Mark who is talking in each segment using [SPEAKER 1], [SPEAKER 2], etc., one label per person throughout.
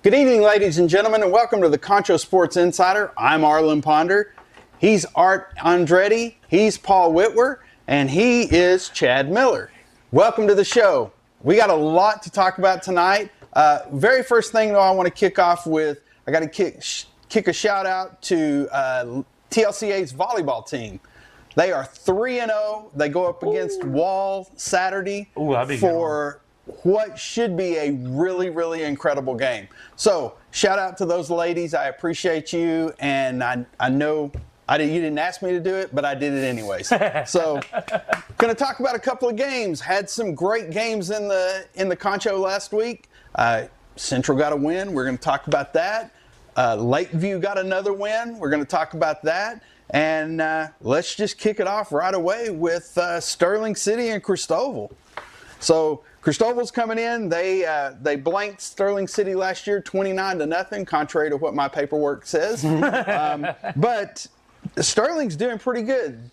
[SPEAKER 1] Good evening, ladies and gentlemen, and welcome to the Concho Sports Insider. I'm Arlen Ponder. He's Art Andretti. He's Paul Whitwer, and he is Chad Miller. Welcome to the show. We got a lot to talk about tonight. Very first thing, though, I want to kick off with, I got to kick a shout out to TLCA's volleyball team. They are 3-0. They go up against Wall Saturday for what should be a really, really incredible game. So shout out to those ladies. I appreciate you, and I know you didn't ask me to do it, but I did it anyways. So going to talk about a couple of games. Had some great games in the Concho last week. Central got a win. We're going to talk about that. Lakeview got another win. We're going to talk about that. And let's just kick it off right away with Sterling City and Cristobal. So Cristobal's coming in. They blanked Sterling City last year 29-0, contrary to what my paperwork says. But Sterling's doing pretty good.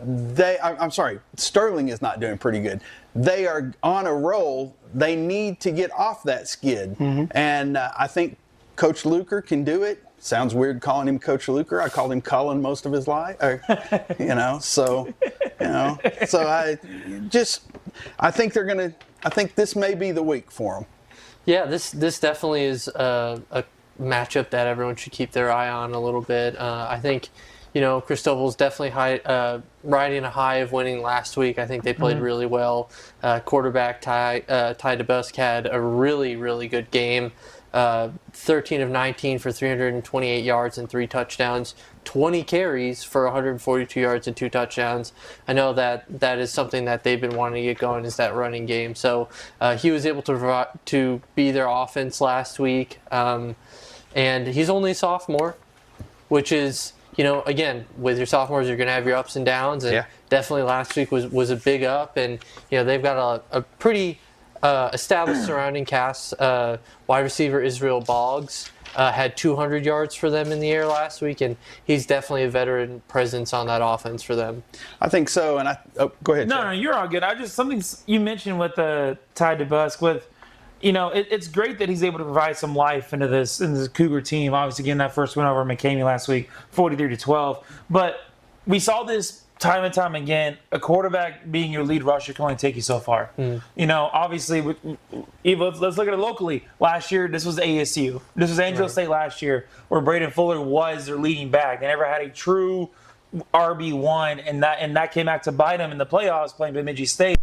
[SPEAKER 1] I'm sorry, Sterling is not doing pretty good. They are on a roll. They need to get off that skid. And I think Coach Luker can do it. Sounds weird calling him Coach Luker. I called him Cullen most of his life. So I think they're going to. I think this may be the week for them.
[SPEAKER 2] Yeah, this definitely is a matchup that everyone should keep their eye on a little bit. I think, Cristobal's definitely riding a high of winning last week. I think they played really well. Quarterback Ty DeBusk had a really, really good game. 13 of 19 for 328 yards and 3 touchdowns, 20 carries for 142 yards and 2 touchdowns. I know that is something that they've been wanting to get going, is that running game. So he was able to be their offense last week. And he's only a sophomore, which is, again, with your sophomores, you're going to have your ups and downs. And definitely last week was a big up. And, they've got a pretty established surrounding cast. Wide receiver Israel Boggs had 200 yards for them in the air last week, and he's definitely a veteran presence on that offense for them.
[SPEAKER 1] I think so. And go ahead.
[SPEAKER 3] No, you're all good. Something you mentioned with the Ty DeBusk with, it's great that he's able to provide some life into this Cougar team. Obviously, getting that first win over McCamey last week, 43-12. But we saw this time and time again. A quarterback being your lead rusher can only take you so far. Obviously, let's look at it locally. Last year, this was ASU. This was Angelo State last year, where Braden Fuller was their leading back. They never had a true RB1, and that came back to bite them in the playoffs playing Bemidji State.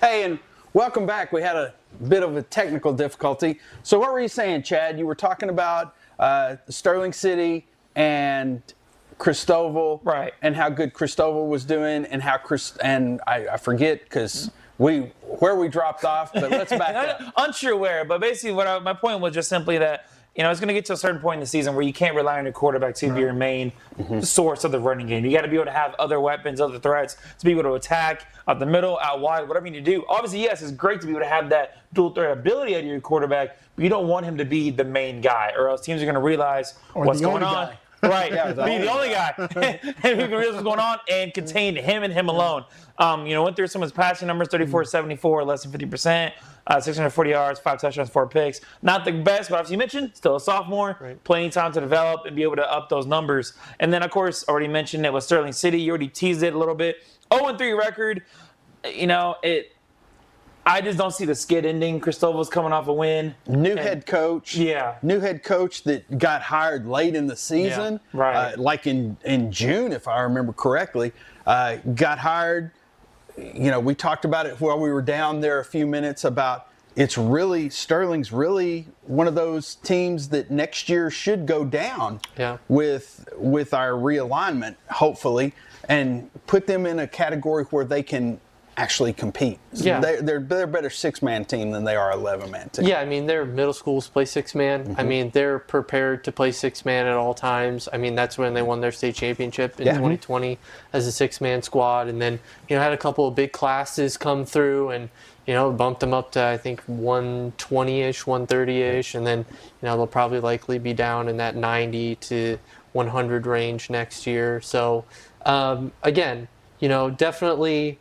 [SPEAKER 1] Hey, and welcome back. We had a bit of a technical difficulty. So what were you saying, Chad? You were talking about Sterling City and Cristobal,
[SPEAKER 3] right?
[SPEAKER 1] And how good Cristobal was doing, and how I forget because where we dropped off. But let's back up.
[SPEAKER 3] Unsure where, but basically, my point was just simply that it's going to get to a certain point in the season where you can't rely on your quarterback to be your main source of the running game. You got to be able to have other weapons, other threats to be able to attack out the middle, out wide, whatever you need to do. Obviously, yes, it's great to be able to have that dual threat ability out of your quarterback, but you don't want him to be the main guy, or else teams are going to realize what's going on.
[SPEAKER 4] Guy.
[SPEAKER 3] Right, be the only guy, and we can realize what's going on and contain him and him alone. Went through some of his passing numbers: 34-74, less than 50%, 640 yards, 5 touchdowns, 4 picks. Not the best, but as you mentioned, still a sophomore, plenty of time to develop and be able to up those numbers. And then, of course, already mentioned it was Sterling City. You already teased it a little bit. 0-3 record. I just don't see the skid ending. Cristobal's coming off a win.
[SPEAKER 1] New head coach.
[SPEAKER 3] Yeah.
[SPEAKER 1] New head coach that got hired late in the season.
[SPEAKER 3] Yeah, right.
[SPEAKER 1] Like in June, if I remember correctly. Got hired. We talked about it while we were down there a few minutes about Sterling's really one of those teams that next year should go down with our realignment, hopefully, and put them in a category where they can actually compete.
[SPEAKER 2] Yeah.
[SPEAKER 1] They're a better 6-man team than they are 11-man team.
[SPEAKER 2] Yeah, I mean, their middle schools play 6-man. I mean, they're prepared to play 6-man at all times. I mean, that's when they won their state championship in 2020 as a 6-man squad. And then, had a couple of big classes come through and, bumped them up to, I think, 120-ish, 130-ish. And then, they'll probably likely be down in that 90 to 100 range next year. So, again, definitely...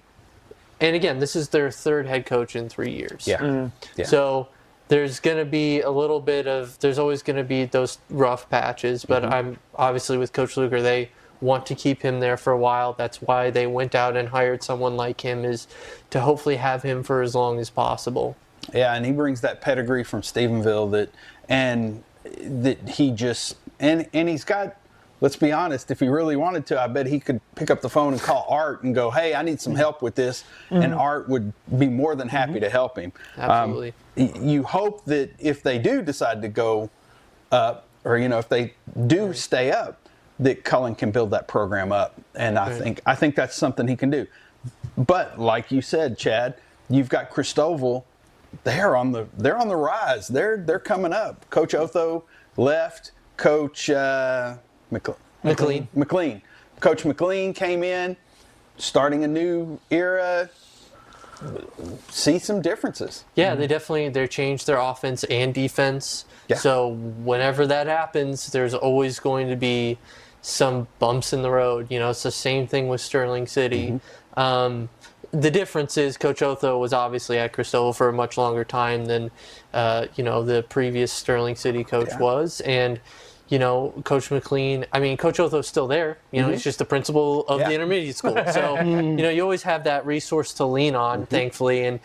[SPEAKER 2] And again, this is their third head coach in 3 years.
[SPEAKER 1] Yeah.
[SPEAKER 2] So there's going to be there's always going to be those rough patches, but I'm obviously with Coach Luger, they want to keep him there for a while. That's why they went out and hired someone like him, is to hopefully have him for as long as possible.
[SPEAKER 1] Yeah, and he brings that pedigree from Stephenville he's got, let's be honest, if he really wanted to, I bet he could pick up the phone and call Art and go, hey, I need some help with this. And Art would be more than happy to help him.
[SPEAKER 2] Absolutely.
[SPEAKER 1] You hope that if they do decide to go up, or, if they do stay up, that Cullen can build that program up. And I think that's something he can do. But like you said, Chad, you've got Cristobal. They're on the rise. They're coming up. Coach Otho left. Coach McLean. Coach McLean came in, starting a new era. See some differences.
[SPEAKER 2] Yeah, they changed their offense and defense. Yeah. So whenever that happens, there's always going to be some bumps in the road. It's the same thing with Sterling City. The difference is Coach Otho was obviously at Cristobal for a much longer time than the previous Sterling City coach was, and Coach McLean, Coach Otho's still there. He's just the principal of the intermediate school. So, you always have that resource to lean on, thankfully. And,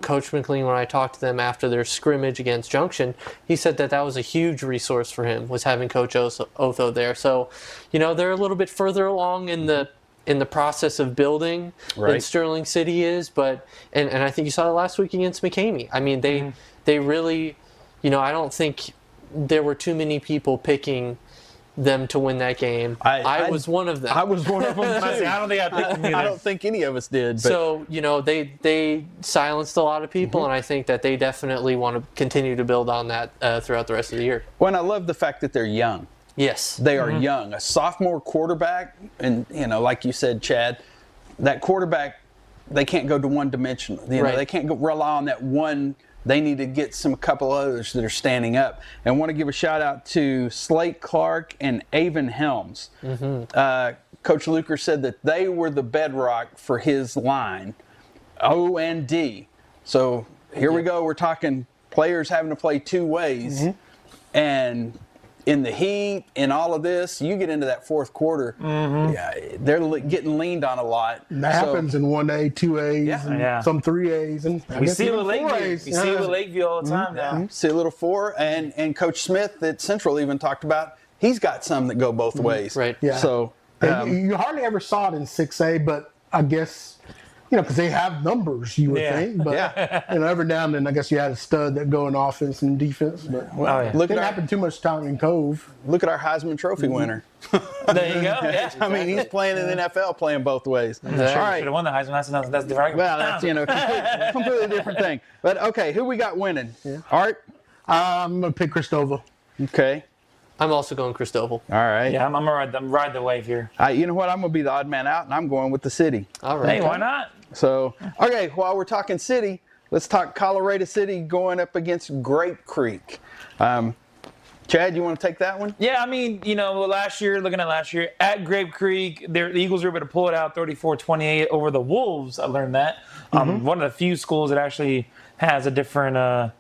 [SPEAKER 2] Coach McLean, when I talked to them after their scrimmage against Junction, he said that was a huge resource for him, was having Coach Otho there. So, they're a little bit further along in the process of building than Sterling City is. But, and I think you saw it last week against McCamey. They really, I don't think there were too many people picking them to win that game. I was one of them.
[SPEAKER 1] I was one of them too.
[SPEAKER 3] I don't think I picked them either.
[SPEAKER 1] I don't think any of us did. But.
[SPEAKER 2] So, they silenced a lot of people, and I think that they definitely want to continue to build on that throughout the rest of the year.
[SPEAKER 1] Well, and I love the fact that they're young.
[SPEAKER 2] Yes.
[SPEAKER 1] They are young. A sophomore quarterback, and, like you said, Chad, that quarterback, they can't go to one-dimensional. They can't rely on that one. They need to get a couple others that are standing up. And I want to give a shout out to Slate Clark and Avon Helms. Coach Luker said that they were the bedrock for his line, O and D. So here we go. We're talking players having to play two ways. And in the heat, in all of this, you get into that fourth quarter, they're getting leaned on a lot.
[SPEAKER 4] And that happens in 1A, 2As, and some 3As. And
[SPEAKER 3] we see it with Lakeview. We see it with Lakeview all the time now.
[SPEAKER 1] See a little 4, and Coach Smith at Central even talked about, he's got some that go both ways.
[SPEAKER 2] Right.
[SPEAKER 4] Yeah.
[SPEAKER 1] So
[SPEAKER 4] you hardly ever saw it in 6A, but I guess because they have numbers, you would think. But, every now and then, I guess you had a stud that go in offense and defense. But
[SPEAKER 1] Look
[SPEAKER 4] it didn't happen too much time in Cove.
[SPEAKER 1] Look at our Heisman Trophy winner.
[SPEAKER 3] There you go. Yeah.
[SPEAKER 1] I mean, he's playing in the NFL, playing both ways.
[SPEAKER 3] All right. Should have won the Heisman. That's different.
[SPEAKER 1] Well, that's, completely different thing. But, okay, who we got winning? Art?
[SPEAKER 4] I'm going to pick Cristobal.
[SPEAKER 1] Okay.
[SPEAKER 2] I'm also going Cristobal.
[SPEAKER 1] All right.
[SPEAKER 3] Yeah, I'm going to ride the wave here.
[SPEAKER 1] You know what? I'm going to be the odd man out, and I'm going with the city.
[SPEAKER 2] All right.
[SPEAKER 3] Hey, why not?
[SPEAKER 1] So, okay, while we're talking city, let's talk Colorado City going up against Grape Creek. Chad, you want to take that one?
[SPEAKER 3] Yeah, I mean, looking at last year, at Grape Creek, the Eagles were able to pull it out 34-28 over the Wolves. I learned that. One of the few schools that actually has a different,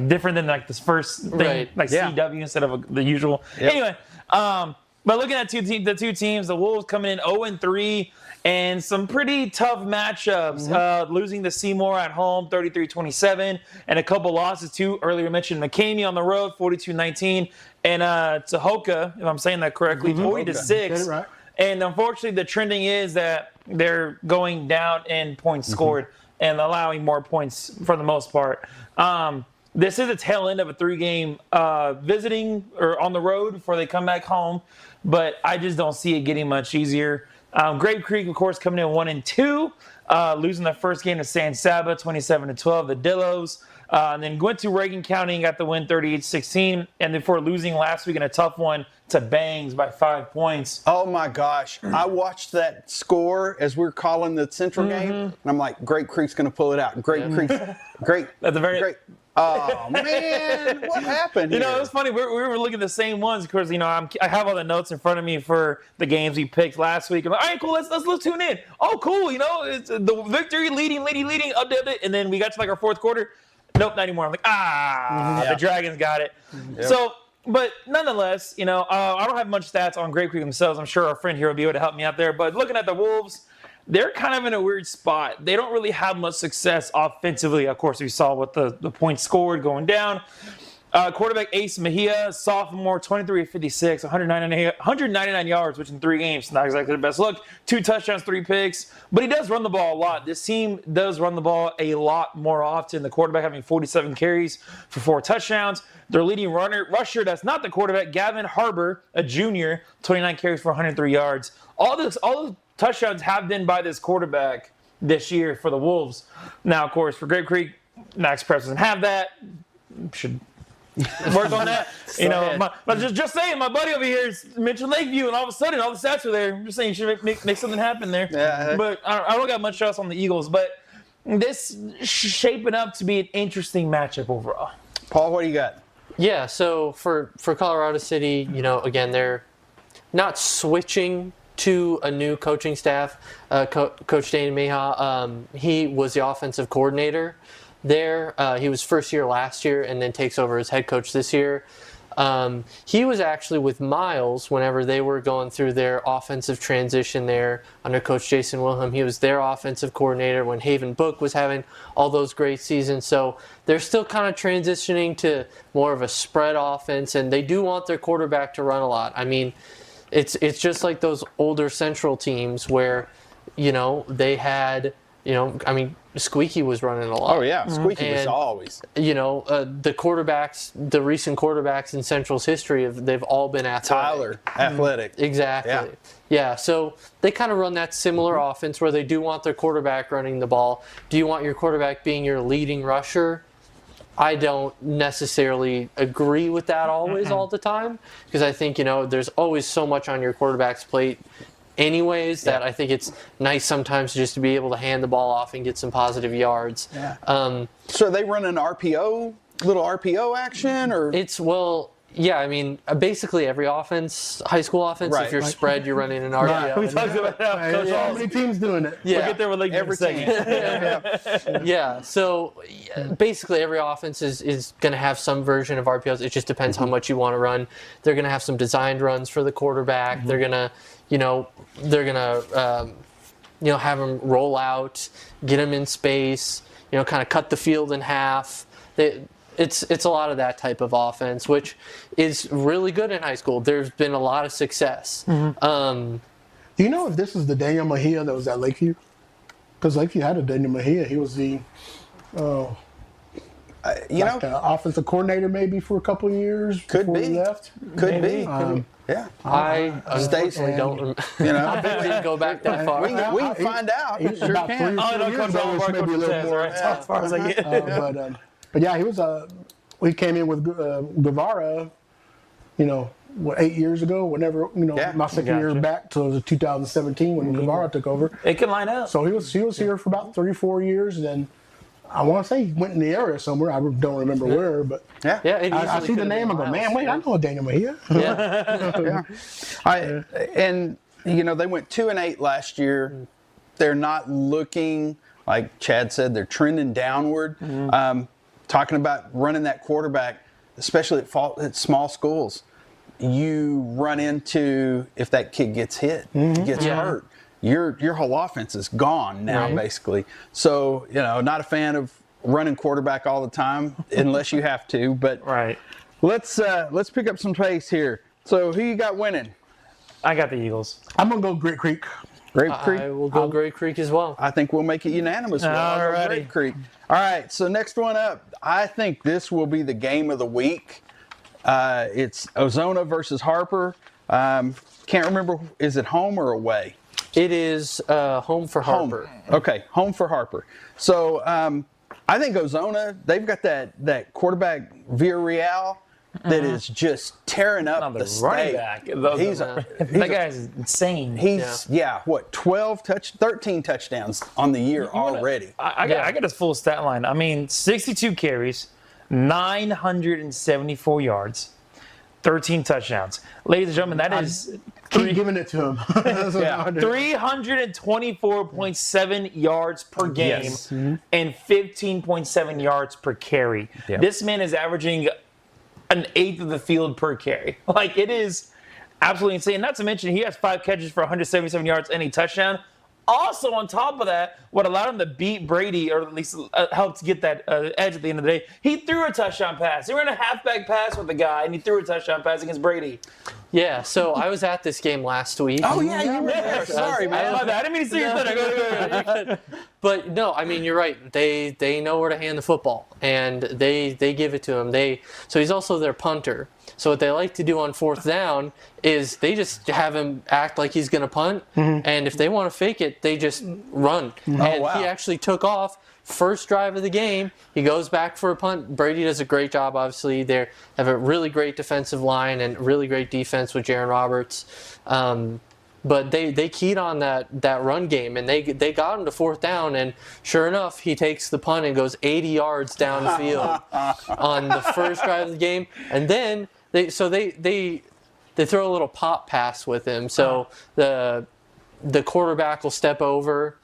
[SPEAKER 3] different than like this first thing,
[SPEAKER 2] right.
[SPEAKER 3] like CW instead of the usual.
[SPEAKER 1] Yep.
[SPEAKER 3] Anyway, but looking at the two teams, the Wolves coming in 0-3 and some pretty tough matchups. Losing to Seymour at home, 33-27, and a couple losses too. Earlier mentioned McCamey on the road, 42-19, and Tahoka, if I'm saying that correctly, 40-6.
[SPEAKER 4] Right.
[SPEAKER 3] And unfortunately, the trending is that they're going down in points scored and allowing more points for the most part. This is a tail end of a 3-game visiting or on the road before they come back home, but I just don't see it getting much easier. Grape Creek, of course, coming in 1-2, losing the first game to San Saba, 27-12, the Dillos. And then went to Reagan County and got the win 38-16. And before losing last week in a tough one to Bangs by 5 points.
[SPEAKER 1] Oh, my gosh. I watched that score as we were calling the Central game, and I'm like, Grape Creek's going to pull it out. Grape Creek's great.
[SPEAKER 3] At the very
[SPEAKER 1] great. Oh, man. What happened here?
[SPEAKER 3] It was funny. We were looking at the same ones. Of course, I have all the notes in front of me for the games we picked last week. I'm like, all right, cool. Let's tune in. Oh, cool. It's the victory, leading, updated it. And then we got to like our fourth quarter. Nope, not anymore. I'm like, the Dragons got it. Yep. So, but nonetheless, I don't have much stats on Grape Creek themselves. I'm sure our friend here will be able to help me out there. But looking at the Wolves, they're kind of in a weird spot. They don't really have much success offensively. Of course, we saw what the points scored going down. Quarterback Ace Mejia, sophomore, 23-56, 199 yards, which in 3 games, not exactly the best look. 2 touchdowns, 3 picks. But he does run the ball a lot. This team does run the ball a lot more often. The quarterback having 47 carries for 4 touchdowns. Their leading rusher, that's not the quarterback, Gavin Harbor, a junior, 29 carries for 103 yards. All the touchdowns have been by this quarterback this year for the Wolves. Now, of course, for Grape Creek, Max Press doesn't have that. Should work on that. But just saying, my buddy over here mentioned Lakeview, and all of a sudden, all the stats are there. I'm just saying, you should make something happen there.
[SPEAKER 1] Yeah.
[SPEAKER 3] But I don't got much else on the Eagles. But this shaping up to be an interesting matchup overall.
[SPEAKER 1] Paul, what do you got?
[SPEAKER 2] Yeah, so for Colorado City, again, they're not switching to a new coaching staff. Coach Dane Meha, he was the offensive coordinator there. He was first year last year and then takes over as head coach this year. He was actually with Miles whenever they were going through their offensive transition there under Coach Jason Wilhelm. He was their offensive coordinator when Haven Book was having all those great seasons. So they're still kind of transitioning to more of a spread offense, and they do want their quarterback to run a lot. I mean, it's just like those older Central teams where, they had, Squeaky was running a lot.
[SPEAKER 1] Oh, yeah. Squeaky was always.
[SPEAKER 2] The quarterbacks, the recent quarterbacks in Central's history, they've all been athletic.
[SPEAKER 1] Tyler, athletic.
[SPEAKER 2] Exactly. Yeah, so they kind of run that similar offense where they do want their quarterback running the ball. Do you want your quarterback being your leading rusher? I don't necessarily agree with that always all the time, because I think, there's always so much on your quarterback's plate anyways that I think it's nice sometimes just to be able to hand the ball off and get some positive yards.
[SPEAKER 1] Yeah. So are they running little RPO action, or?
[SPEAKER 2] Basically every offense, high school offense, if you're spread, you're running an RPO.
[SPEAKER 3] We talked about that.
[SPEAKER 4] Coach, how many teams doing it?
[SPEAKER 2] Yeah.
[SPEAKER 3] We'll get there with
[SPEAKER 1] every
[SPEAKER 3] team.
[SPEAKER 2] Yeah, so basically every offense is going to have some version of RPOs. It just depends how much you want to run. They're going to have some designed runs for the quarterback. They're going to, have him roll out, get him in space, kind of cut the field in half. It's a lot of that type of offense, which is really good in high school. There's been a lot of success.
[SPEAKER 4] Do you know if this is the Daniel Mejia that was at Lakeview? Because like you had a Daniel Mejia, he was the the offensive coordinator maybe for a couple of years.
[SPEAKER 1] Could
[SPEAKER 4] before
[SPEAKER 1] be.
[SPEAKER 4] He left.
[SPEAKER 1] Could be.
[SPEAKER 2] Yeah.
[SPEAKER 1] Yeah.
[SPEAKER 2] I unfortunately don't. I didn't go back that far.
[SPEAKER 1] We can find out.
[SPEAKER 4] He was
[SPEAKER 1] Sure
[SPEAKER 4] about
[SPEAKER 1] can.
[SPEAKER 4] 3 or 4 years old, which maybe a little more.
[SPEAKER 3] As far as I get.
[SPEAKER 4] But yeah, he was we came in with Guevara, 8 years ago, whenever, my second year back to 2017 when Guevara took over.
[SPEAKER 3] It can line up.
[SPEAKER 4] So he was here for about 3-4 years, and then I want to say he went in the area somewhere. I don't remember where, but I see the name. I go, man, wait, I know a Daniel Mejia.
[SPEAKER 1] Yeah. They went 2-8 last year. They're not looking, like Chad said, they're trending downward. Talking about running that quarterback, especially at small schools, you run into, if that kid gets hit, gets hurt, your whole offense is gone now, basically. So, not a fan of running quarterback all the time unless you have to. But let's pick up some pace here. So, who you got winning?
[SPEAKER 3] I got the Eagles.
[SPEAKER 4] I'm gonna go Great Creek.
[SPEAKER 1] Great Creek.
[SPEAKER 2] I will go Great Creek as well.
[SPEAKER 1] I think we'll make it unanimous.
[SPEAKER 3] All right.
[SPEAKER 1] Great Creek. All right. So next one up, I think this will be the game of the week. It's Ozona versus Harper. Can't remember, is it home or away?
[SPEAKER 2] It is home for Harper.
[SPEAKER 1] Okay, home for Harper. So I think Ozona, they've got that quarterback Villarreal that is just tearing up the state.
[SPEAKER 3] Running back. That guy's insane.
[SPEAKER 1] He's 13 touchdowns on the year already.
[SPEAKER 3] I got his full stat line. I mean, 62 carries, 974 yards, 13 touchdowns. Ladies and gentlemen, that is
[SPEAKER 4] Keep giving it to him.
[SPEAKER 3] 324.7 yards per game and 15.7 yards per carry.
[SPEAKER 1] Yep.
[SPEAKER 3] This man is averaging an eighth of the field per carry. Like, it is absolutely insane. Not to mention, he has 5 catches for 177 yards and a touchdown. Also, on top of that, what allowed him to beat Brady, or at least helped get that edge at the end of the day, he threw a touchdown pass. He ran a halfback pass with the guy, and he threw a touchdown pass against Brady.
[SPEAKER 2] Yeah, so I was at this game last week.
[SPEAKER 1] Oh, yeah, you were there. Sorry, man.
[SPEAKER 3] I didn't mean to see your foot.
[SPEAKER 2] But no, I mean, you're right. They know where to hand the football, and they give it to him. So he's also their punter. So what they like to do on fourth down is they just have him act like he's going to punt, and if they want to fake it, they just run. He actually took off. First drive of the game, he goes back for a punt. Brady does a great job, obviously. They have a really great defensive line and really great defense with Jaron Roberts. But they keyed on that run game, and they got him to fourth down, and sure enough, he takes the punt and goes 80 yards down the field on the first drive of the game. And then they throw a little pop pass with him. So the quarterback will step over,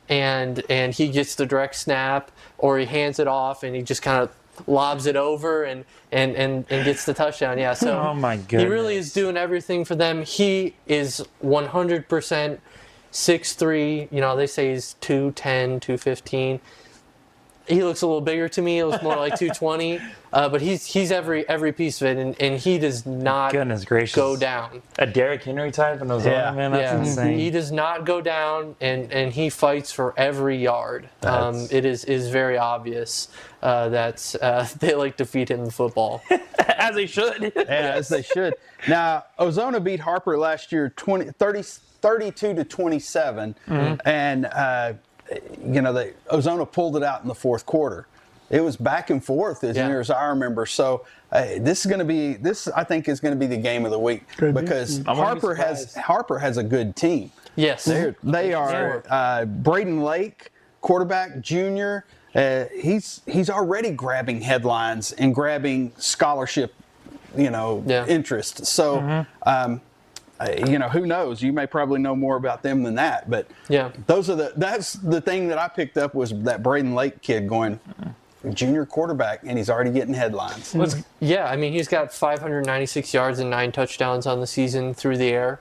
[SPEAKER 2] and he gets the direct snap, or he hands it off and he just kind of lobs it over and gets the touchdown. Yeah, so
[SPEAKER 3] oh my goodness.
[SPEAKER 2] He really is doing everything for them. He is 100% 6'3". They say he's 210, 215. He looks a little bigger to me. It looks more like 220. But he's every piece of it, and he does not go down.
[SPEAKER 3] A Derrick Henry type in Ozona, man, that's insane.
[SPEAKER 2] He does not go down, and he fights for every yard. It is very obvious that they like to feed him the football.
[SPEAKER 3] As they should.
[SPEAKER 1] As they should. Now, Ozona beat Harper last year 32-27, and Ozona pulled it out in the fourth quarter. It was back and forth as near as I remember. So I think is going to be the game of the week because Harper has a good team.
[SPEAKER 2] Yes,
[SPEAKER 1] they are. Braden Lake, quarterback, junior. He's already grabbing headlines and grabbing scholarship, interest. So. Who knows? You may probably know more about them than that, but that's the thing that I picked up was that Braden Lake kid going junior quarterback, and he's already getting headlines.
[SPEAKER 2] He's got 596 yards and 9 touchdowns on the season through the air.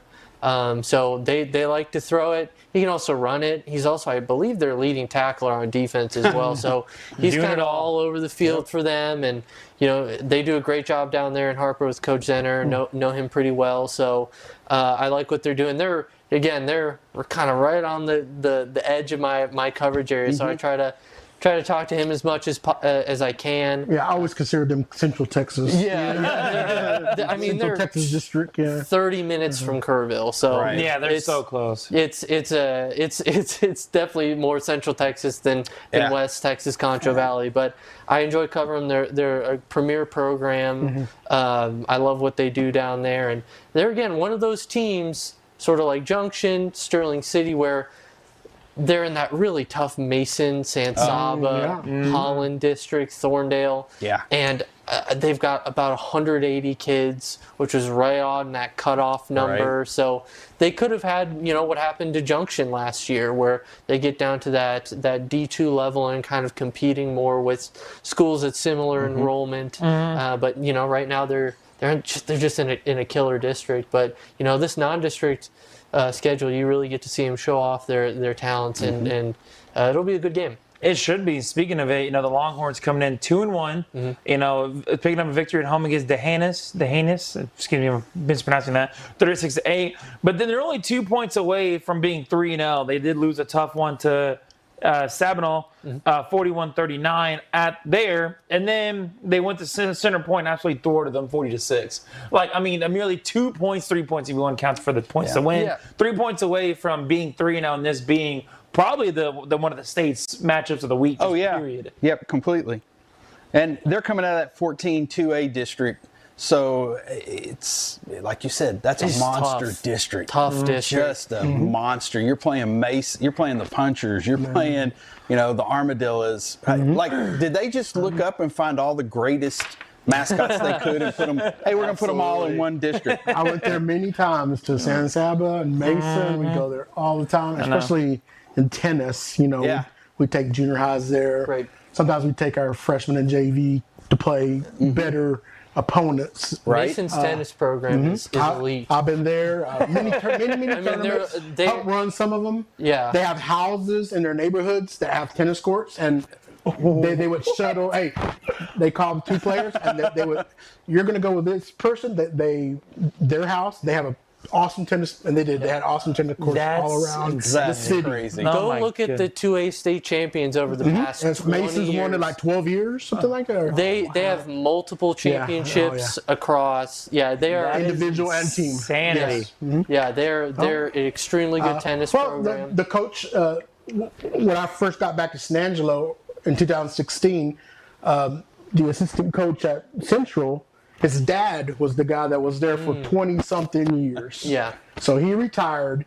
[SPEAKER 2] So they like to throw it. He can also run it. He's also, I believe, their leading tackler on defense as well. So he's kind of all over the field for them. And, they do a great job down there in Harper with Coach Zenner. Know him pretty well. So I like what they're doing. We're kind of right on the edge of my coverage area. So I try to talk to him as much as I can.
[SPEAKER 4] Yeah, I always consider them Central Texas.
[SPEAKER 2] Yeah. I mean, they're
[SPEAKER 4] Texas district. Yeah,
[SPEAKER 2] 30 minutes from Kerrville, so
[SPEAKER 3] yeah, they're so close.
[SPEAKER 2] It's definitely more Central Texas than West Texas, Concho Valley. But I enjoy covering they're a premier program. I love what they do down there, and they're again one of those teams, sort of like Junction, Sterling City, where they're in that really tough Mason, San Saba, Holland district, Thorndale.
[SPEAKER 1] Yeah.
[SPEAKER 2] And they've got about 180 kids, which was right on that cutoff number.
[SPEAKER 1] Right.
[SPEAKER 2] So they could have had, what happened to Junction last year, where they get down to that D2 level and kind of competing more with schools at similar enrollment. But, right now they're just in a killer district. But, this non-district schedule, you really get to see them show off their talents, and it'll be a good game.
[SPEAKER 3] It should be. Speaking of it, the Longhorns coming in 2-1. Picking up a victory at home against Dehanis. Excuse me, I'm mispronouncing that. 36-8. But then they're only 2 points away from being 3-0. They did lose a tough one to Sabinal, 41-39 at there, and then they went to Center Point and actually thwarted them 40-6. Merely 2 points, 3 points if you want to count for the points to win. Yeah. 3 points away from being 3-0, and this being probably the one of the state's matchups of the week.
[SPEAKER 1] Oh yeah,
[SPEAKER 3] period.
[SPEAKER 1] Yep, completely. And they're coming out of that 14-2A district. So it's like you said, that's a monster district.
[SPEAKER 2] Tough district.
[SPEAKER 1] Just a monster. You're playing Mace. You're playing the Punchers. You're playing, the Armadillos. Did they just look up and find all the greatest mascots they could and put them? Hey, we're gonna put them all in one district.
[SPEAKER 4] I went there many times to San Saba and Mason. We go there all the time, especially in tennis. We take junior highs there.
[SPEAKER 2] Right.
[SPEAKER 4] Sometimes we take our freshmen and JV to play better opponents.
[SPEAKER 1] Right.
[SPEAKER 2] Mason's tennis program is elite.
[SPEAKER 4] I've been there. Many tournaments.
[SPEAKER 2] they
[SPEAKER 4] help run some of them.
[SPEAKER 2] Yeah.
[SPEAKER 4] They have houses in their neighborhoods that have tennis courts, and they would shuttle. Hey, they call 2 players, and they would. You're going to go with this person. Their house. They have a awesome tennis, and they had awesome tennis courts all around the city.
[SPEAKER 1] Crazy.
[SPEAKER 2] Go look at the 2A state champions over the past 20
[SPEAKER 4] Mason's
[SPEAKER 2] years.
[SPEAKER 4] won it like 12 years, something like that.
[SPEAKER 2] They have multiple championships across. Yeah, they are
[SPEAKER 4] individual and team.
[SPEAKER 3] Insanity.
[SPEAKER 4] Yes.
[SPEAKER 2] Yeah, they're an extremely good tennis program.
[SPEAKER 4] The coach, when I first got back to San Angelo in 2016, the assistant coach at Central, his dad was the guy that was there for 20-something years.
[SPEAKER 2] Yeah.
[SPEAKER 4] So he retired,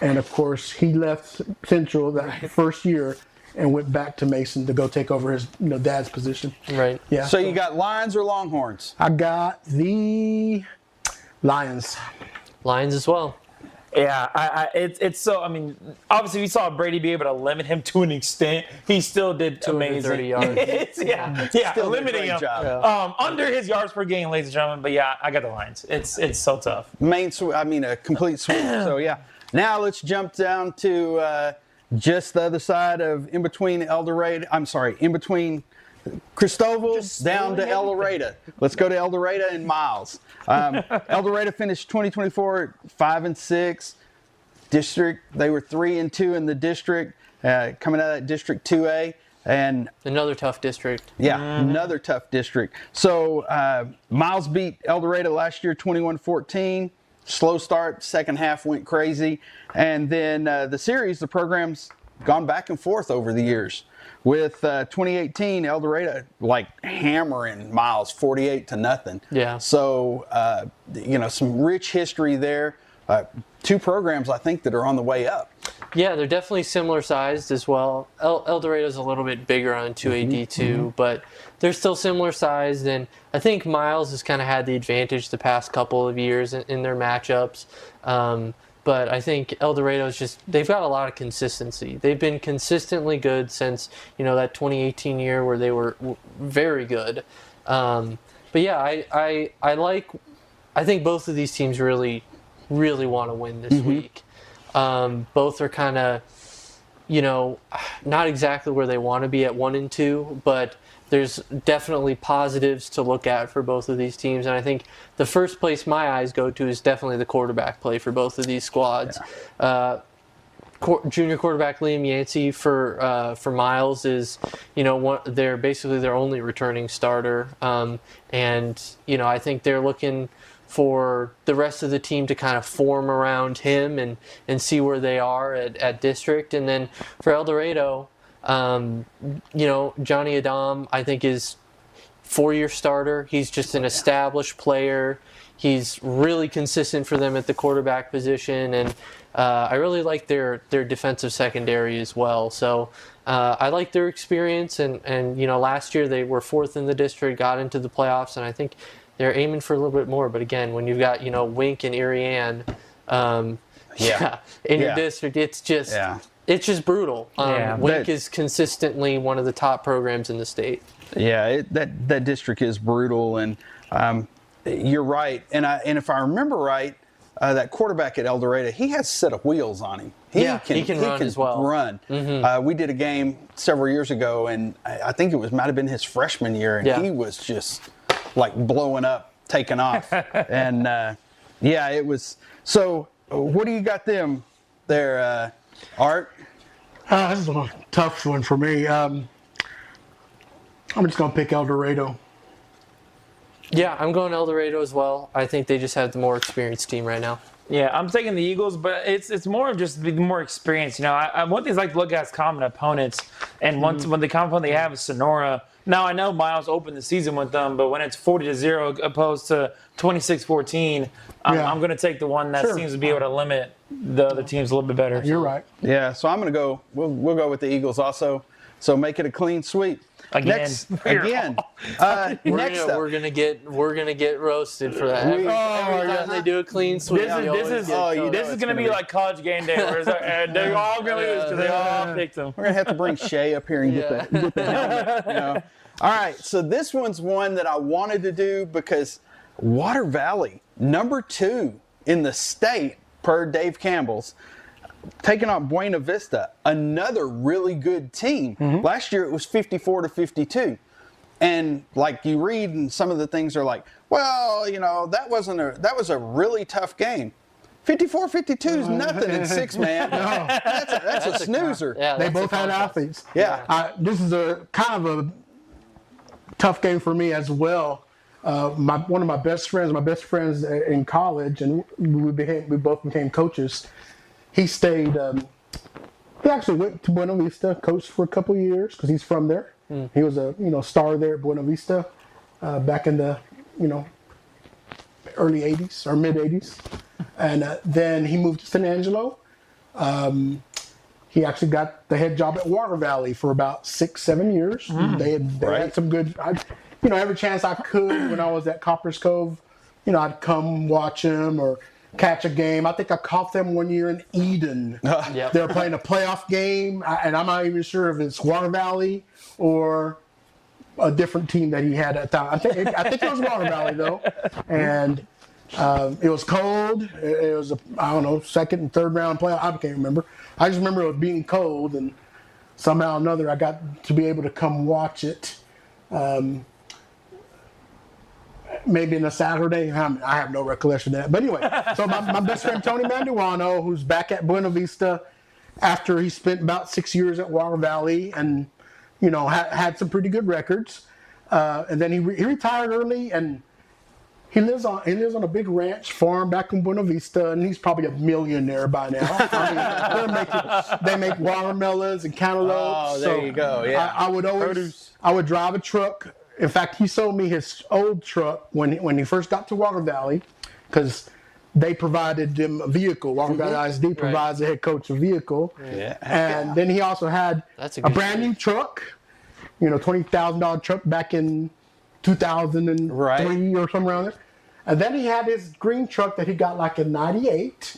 [SPEAKER 4] and of course he left Central that first year and went back to Mason to go take over his dad's position.
[SPEAKER 2] Right.
[SPEAKER 4] Yeah.
[SPEAKER 1] So you got Lions or Longhorns?
[SPEAKER 4] I got the Lions.
[SPEAKER 2] Lions as well.
[SPEAKER 3] Yeah, it's so. Obviously, we saw Brady be able to limit him to an extent. He still did amazing.
[SPEAKER 2] 230 yards.
[SPEAKER 1] Still
[SPEAKER 3] limiting him under his yards per game, ladies and gentlemen. But yeah, I got the Lions. It's so tough.
[SPEAKER 1] A complete sweep. So yeah. Now let's jump down to just the other side of in between Cristoval down to El Dorado. Let's go to El Dorado and Miles. El Dorado finished 2024 5-6. District, they were 3-2 in the district, coming out of that District 2A. And
[SPEAKER 2] another tough district.
[SPEAKER 1] Yeah, another tough district. So Miles beat El Dorado last year 21-14. Slow start, second half went crazy. And then the program's gone back and forth over the years. With 2018, El Dorado hammering Miles 48-0.
[SPEAKER 2] Yeah.
[SPEAKER 1] So some rich history there. 2 programs I think that are on the way up.
[SPEAKER 2] Yeah, they're definitely similar sized as well. El Dorado's a little bit bigger on 2AD2, but they're still similar sized. And I think Miles has kind of had the advantage the past couple of years in their matchups. But I think El Dorado's they've got a lot of consistency. They've been consistently good since, that 2018 year where they were very good. But yeah, I think both of these teams really really want to win this week. Both are kind of, not exactly where they want to be at 1-2, but there's definitely positives to look at for both of these teams. And I think the first place my eyes go to is definitely the quarterback play for both of these squads.
[SPEAKER 1] Yeah.
[SPEAKER 2] Junior quarterback Liam Yancey for Miles is, they're basically their only returning starter. And I think they're looking for the rest of the team to kind of form around him and see where they are at district. And then for El Dorado, Johnny Adam, I think, is 4-year starter. He's just an established player. He's really consistent for them at the quarterback position, and I really like their defensive secondary as well. So I like their experience, and last year they were 4th in the district, got into the playoffs, and I think they're aiming for a little bit more. But again, when you've got Wink and Erie Ann, in your district, it's just brutal. Wink is consistently one of the top programs in the state.
[SPEAKER 1] Yeah, that district is brutal, and you're right. And if I remember right, that quarterback at El Dorado, he has a set of wheels on him. He can run as well. We did a game several years ago, and I think might have been his freshman year, and he was just like blowing up, taking off. And it was. So what do you got them there, Art?
[SPEAKER 4] This is a tough one for me. I'm just going to pick El Dorado.
[SPEAKER 2] Yeah, I'm going El Dorado as well. I think they just have the more experienced team right now.
[SPEAKER 3] Yeah, I'm taking the Eagles, but it's more of just the more experience. One thing I like to look at is common opponents, and when the common opponent they have is Sonora. Now I know Miles opened the season with them, but when it's 40-0 opposed to 26-14, I'm going to take the one that seems to be able to limit the other teams a little bit better.
[SPEAKER 4] You're right.
[SPEAKER 1] Yeah, so I'm going to go. We'll go with the Eagles also. So make it a clean sweep.
[SPEAKER 3] Again.
[SPEAKER 2] We're gonna get roasted for that. Every time they do a clean sweep,
[SPEAKER 3] this is gonna be like college game day, where they're all gonna lose because they all picked them.
[SPEAKER 1] We're gonna have to bring Shay up here and get the helmet. All right, so this one's one that I wanted to do because Water Valley, number 2 in the state per Dave Campbell's, taking on Buena Vista, another really good team. Last year it was 54-52. And like you read, and some of the things are like, well, that was a really tough game. 54-52 is nothing in 6-man. No. That's a snoozer.
[SPEAKER 4] They both had athletes.
[SPEAKER 1] Yeah.
[SPEAKER 4] This is a kind of a tough game for me as well. One of my best friends in college, and we both became coaches. He stayed. He actually went to Buena Vista, coached for a couple of years because he's from there. He was a star there at Buena Vista back in the early '80s or mid '80s, and then he moved to San Angelo. He actually got the head job at Water Valley for about 6-7 years. They had some good. Every chance I could when I was at Copper's Cove, I'd come watch him or catch a game. I think I caught them one year in Eden. They were playing a playoff game, and I'm not even sure if it's Water Valley or a different team that he had at the time. I think it was Water Valley though, and it was cold. It was second and third round playoff. I can't remember. I just remember it was being cold, and somehow or another I got to be able to come watch it. Maybe in a Saturday. I have no recollection of that. But anyway, so my best friend Tony Manduano, who's back at Buena Vista after he spent about 6 years at Water Valley and, had some pretty good records. And then he retired early, and he lives on a big ranch farm back in Buena Vista, and he's probably a millionaire by now. They make watermelons and cantaloupes.
[SPEAKER 1] Oh, there you go. Yeah.
[SPEAKER 4] I would drive a truck. In fact, he sold me his old truck when he first got to Water Valley, because they provided him a vehicle. Water Valley ISD provides the head coach a vehicle.
[SPEAKER 1] Yeah.
[SPEAKER 4] And then he also had a brand new truck, $20,000 truck back in 2003 or somewhere around there. And then he had his green truck that he got like in '98.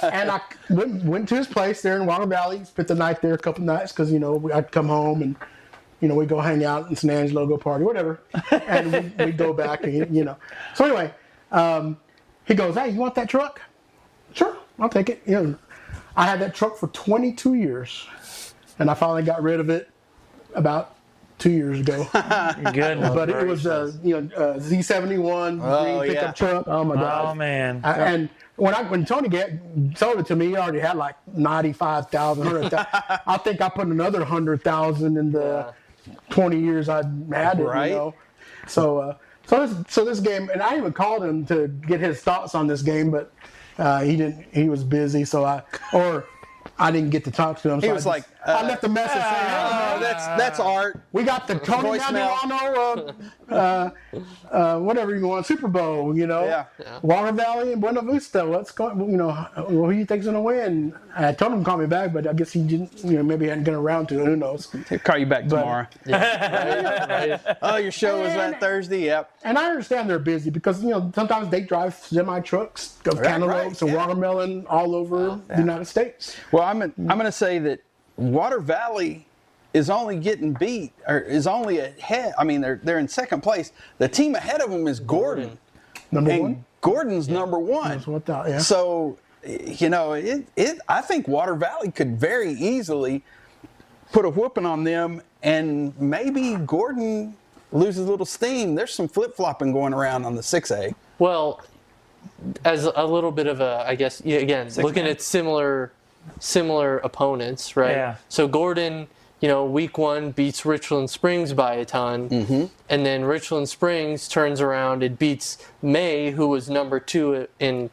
[SPEAKER 4] And I went to his place there in Water Valley, spent the night there a couple nights because, I'd come home and we go hang out in San Angelo, go party, whatever. And we go back and, So anyway, he goes, hey, you want that truck? Sure, I'll take it. You know, I had that truck for 22 years, and I finally got rid of it about 2 years ago.
[SPEAKER 3] Good.
[SPEAKER 4] But it was Z71 green pickup truck. Oh my God!
[SPEAKER 3] Oh man.
[SPEAKER 4] And when Tony sold it to me, he already had like 95,000, 100,000. I think I put another 100,000 in the 20 years I had it.
[SPEAKER 1] Right.
[SPEAKER 4] You know? So this game, and I even called him to get his thoughts on this game, but he didn't. He was busy, so I didn't get to talk to him.
[SPEAKER 1] He
[SPEAKER 4] so
[SPEAKER 1] was
[SPEAKER 4] I left a message saying,
[SPEAKER 1] "Oh, that's Art.
[SPEAKER 4] we got the Tony Manuano, whatever you want, Super Bowl, you know.
[SPEAKER 1] Yeah.
[SPEAKER 4] Water Valley and Buena Vista. What's going, you know, who you think's going to win? I told him to call me back, but I guess he didn't, you know, maybe he hadn't gotten around to it. Who knows?
[SPEAKER 1] He'll call you back tomorrow."
[SPEAKER 2] Right.
[SPEAKER 1] Oh, your show was that Thursday? Yep.
[SPEAKER 4] And I understand they're busy because, you know, sometimes they drive semi trucks of cantaloupes and watermelon all over the United States.
[SPEAKER 1] Well, I'm going to say that Water Valley is only getting beat, or is only ahead. I mean, they're in second place. The team ahead of them is Gordon.
[SPEAKER 4] Number
[SPEAKER 1] And
[SPEAKER 4] one?
[SPEAKER 1] Gordon's number one.
[SPEAKER 4] That's what that, yeah.
[SPEAKER 1] So, you know, I think Water Valley could very easily put a whooping on them, and maybe Gordon loses a little steam. There's some flip-flopping going around on the 6A.
[SPEAKER 2] Well, as a little bit of a, I guess, again, looking at similar opponents, right?
[SPEAKER 3] Yeah.
[SPEAKER 2] So Gordon, you know, week 1 beats Richland Springs by a ton, and then Richland Springs turns around and beats May, who was number 2 in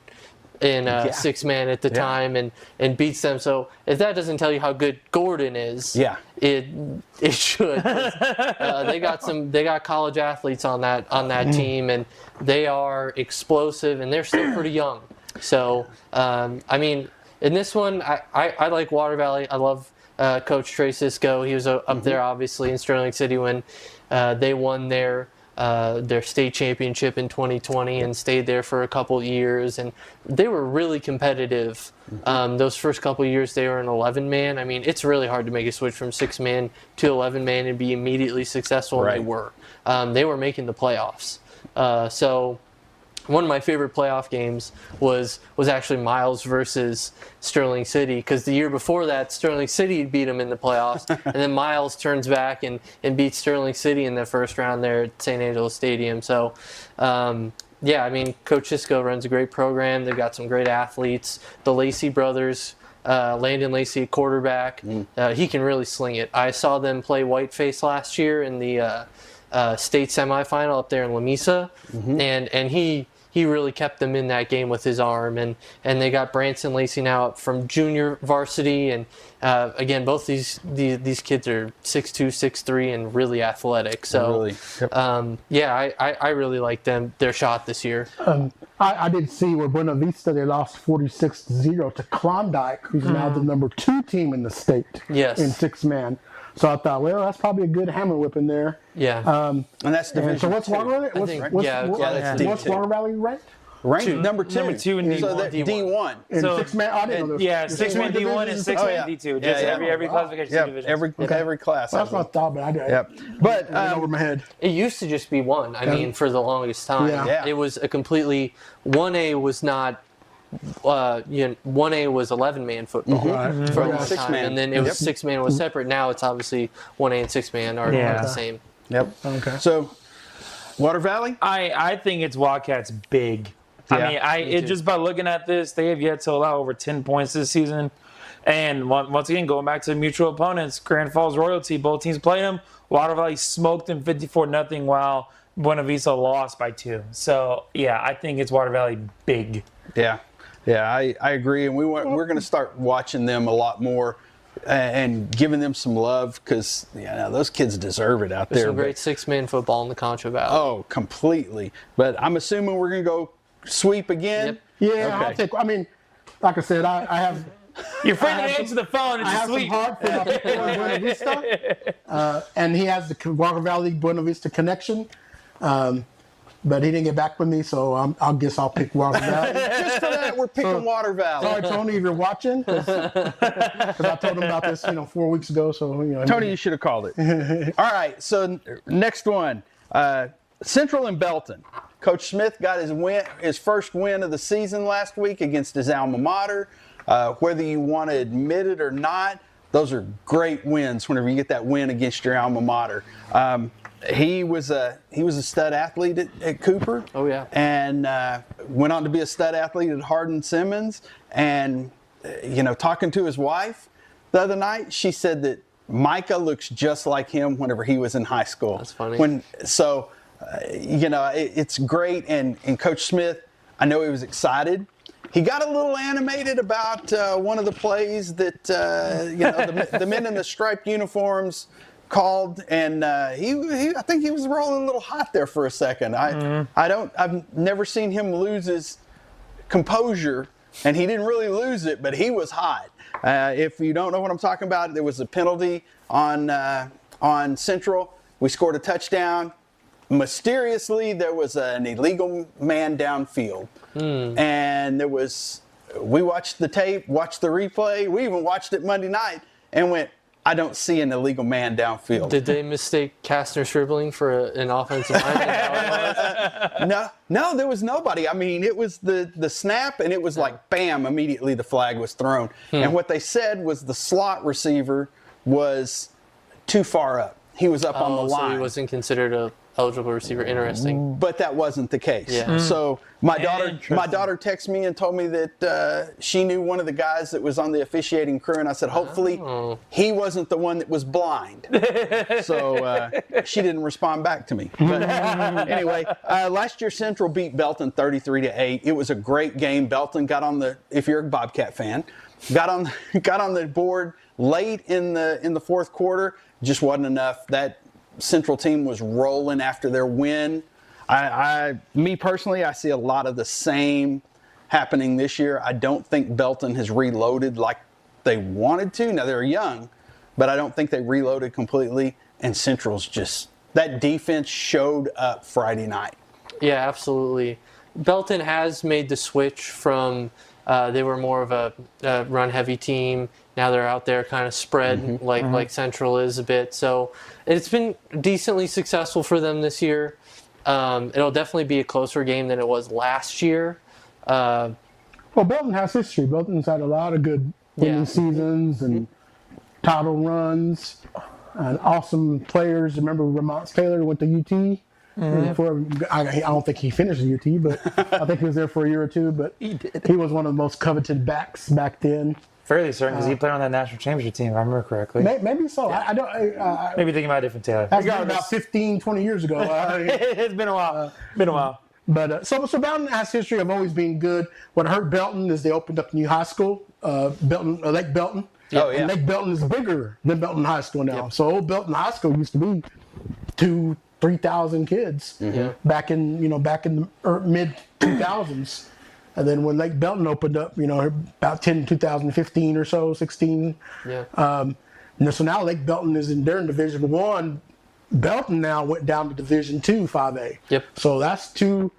[SPEAKER 2] six-man at the time, and beats them. So if that doesn't tell you how good Gordon is, it should. They got college athletes on that team, and they are explosive, and they're still pretty young. So I mean, in this one, I like Water Valley. I love Coach Trey Cisco. He was up there, obviously, in Sterling City when they won their state championship in 2020 and stayed there for a couple years. And they were really competitive. Those first couple years, they were an 11-man. I mean, it's really hard to make a switch from 6-man to 11-man and be immediately successful, and they were. They were making the playoffs. So one of my favorite playoff games was actually Miles versus Sterling City, because the year before that, Sterling City beat them in the playoffs, and then Miles turns back and beats Sterling City in the first round there at St. Angelo Stadium. So, yeah, I mean, Coach Cisco runs a great program. They've got some great athletes. The Lacey brothers, Landon Lacey, quarterback, he can really sling it. I saw them play Whiteface last year in the state semifinal up there in Lamesa, and he really kept them in that game with his arm, and they got Branson Lacey now up from junior varsity, and again, both these kids are 6'2", 6'3", and really athletic. So yeah, I really like their shot this year.
[SPEAKER 4] I did see where Buena Vista, they lost 46-0 to Klondike, who's now the number 2 team in the state in 6-man. So I thought, well, that's probably a good hammer whipping there.
[SPEAKER 2] Yeah.
[SPEAKER 1] And that's Division
[SPEAKER 4] So what's
[SPEAKER 1] two.
[SPEAKER 4] Water Valley? What's Water Valley ranked?
[SPEAKER 1] Ranked number 2.
[SPEAKER 3] Number 2 in D1.
[SPEAKER 1] So that D1.
[SPEAKER 4] In
[SPEAKER 3] So-
[SPEAKER 4] 6-man? I didn't know there was
[SPEAKER 3] 6-man D1 and 6-man D2. Just every classification division.
[SPEAKER 1] Every class.
[SPEAKER 4] Well, that's what I thought, but I didn't.
[SPEAKER 1] But
[SPEAKER 4] Went over my head.
[SPEAKER 2] It used to just be 1. I mean, for the longest time,
[SPEAKER 4] Yeah.
[SPEAKER 2] it was a completely 1A was not. 1A was 11-man football for a long time,
[SPEAKER 1] 6-man.
[SPEAKER 2] and then it was 6-man was separate. Now it's obviously 1A and 6-man are the same.
[SPEAKER 1] Yep.
[SPEAKER 4] Okay.
[SPEAKER 1] So, Water Valley?
[SPEAKER 3] I think it's Wildcats big.
[SPEAKER 1] Yeah,
[SPEAKER 3] I mean, just by looking at this, they have yet to allow over 10 points this season. And once again, going back to mutual opponents, Grand Falls Royalty, both teams played them. Water Valley smoked them 54-0, while Buena Vista lost by 2. So, yeah, I think it's Water Valley big.
[SPEAKER 1] Yeah. Yeah, I agree. And we're going to start watching them a lot more and giving them some love, because those kids deserve it out
[SPEAKER 2] There's
[SPEAKER 1] there.
[SPEAKER 2] some great 6-man football in the Concho Valley.
[SPEAKER 1] Oh, completely. But I'm assuming we're going to go sweep again.
[SPEAKER 2] Yep.
[SPEAKER 4] Yeah,
[SPEAKER 1] Okay.
[SPEAKER 4] I mean, like I said, I have
[SPEAKER 3] Your friend answer the phone. It's
[SPEAKER 4] I
[SPEAKER 3] a
[SPEAKER 4] have some
[SPEAKER 3] sweep.
[SPEAKER 4] heart for my people in Buena Vista, and he has the Water Valley Buena Vista connection. But he didn't get back with me, so I guess I'll pick Water Valley.
[SPEAKER 1] Just for that, we're picking Water Valley.
[SPEAKER 4] Sorry, Tony, if you're watching, because I told him about this, 4 weeks ago. So
[SPEAKER 1] Tony, you should have called it. All right, so next one, Central and Belton. Coach Smith got his first win of the season last week against his alma mater. Whether you want to admit it or not, those are great wins whenever you get that win against your alma mater. He was a stud athlete at Cooper.
[SPEAKER 2] Oh, yeah.
[SPEAKER 1] And went on to be a stud athlete at Hardin-Simmons. And, talking to his wife the other night, she said that Micah looks just like him whenever he was in high school.
[SPEAKER 2] That's funny.
[SPEAKER 1] It's great. And Coach Smith, I know he was excited. He got a little animated about one of the plays that, the men in the striped uniforms called, and I think he was rolling a little hot there for a second. I've never seen him lose his composure, and he didn't really lose it, but he was hot. If you don't know what I'm talking about, there was a penalty on Central. We scored a touchdown. Mysteriously, there was an illegal man downfield, and we watched the tape, watched the replay. We even watched it Monday night, and went, I don't see an illegal man downfield.
[SPEAKER 2] Did they mistake Kastner Stribling for an offensive lineman?
[SPEAKER 1] No, there was nobody. I mean, it was the snap, and it was like, bam, immediately the flag was thrown. And what they said was the slot receiver was too far up. He was up on the line.
[SPEAKER 2] So he wasn't considered a eligible receiver. Interesting.
[SPEAKER 1] But that wasn't the case.
[SPEAKER 2] Yeah.
[SPEAKER 1] So my daughter texted me and told me that she knew one of the guys that was on the officiating crew, and I said, hopefully he wasn't the one that was blind. So she didn't respond back to me. But anyway, last year Central beat Belton 33-8. It was a great game. Belton got on if you're a Bobcat fan, got on the board late in the fourth quarter. Just wasn't enough. That Central team was rolling after their win. Me personally, I see a lot of the same happening this year. I don't think Belton has reloaded like they wanted to. Now, they're young, but I don't think they reloaded completely. And Central's that defense showed up Friday night.
[SPEAKER 2] Yeah, absolutely. Belton has made the switch from they were more of a run-heavy team. Now they're out there kind of spread like Central is a bit. So it's been decently successful for them this year. It'll definitely be a closer game than it was last year.
[SPEAKER 4] Well, Belton has history. Belton's had a lot of good winning seasons and title runs and awesome players. Remember Ramont Taylor went to UT? I don't think he finished at UT, but I think he was there for a year or two. But he was one of the most coveted backs back then.
[SPEAKER 3] Fairly certain because he played on that national championship team, if I remember correctly.
[SPEAKER 4] Maybe so.
[SPEAKER 3] Yeah.
[SPEAKER 4] I don't.
[SPEAKER 3] Maybe thinking about a different Taylor.
[SPEAKER 4] That's about 15, 20 years ago.
[SPEAKER 3] It's been a while.
[SPEAKER 4] But so Belton has history of always being good. What hurt Belton is they opened up a new high school, Lake Belton.
[SPEAKER 1] Oh, yeah.
[SPEAKER 4] And Lake Belton is bigger than Belton High School now. Yep. So old Belton High School used to be 2,000-3,000 kids back in the mid 2000s. And then when Lake Belton opened up, about 2015 or so, 16.
[SPEAKER 2] Yeah.
[SPEAKER 4] So now Lake Belton they're in Division I. Belton now went down to Division II, 5A.
[SPEAKER 2] Yep.
[SPEAKER 4] So that's two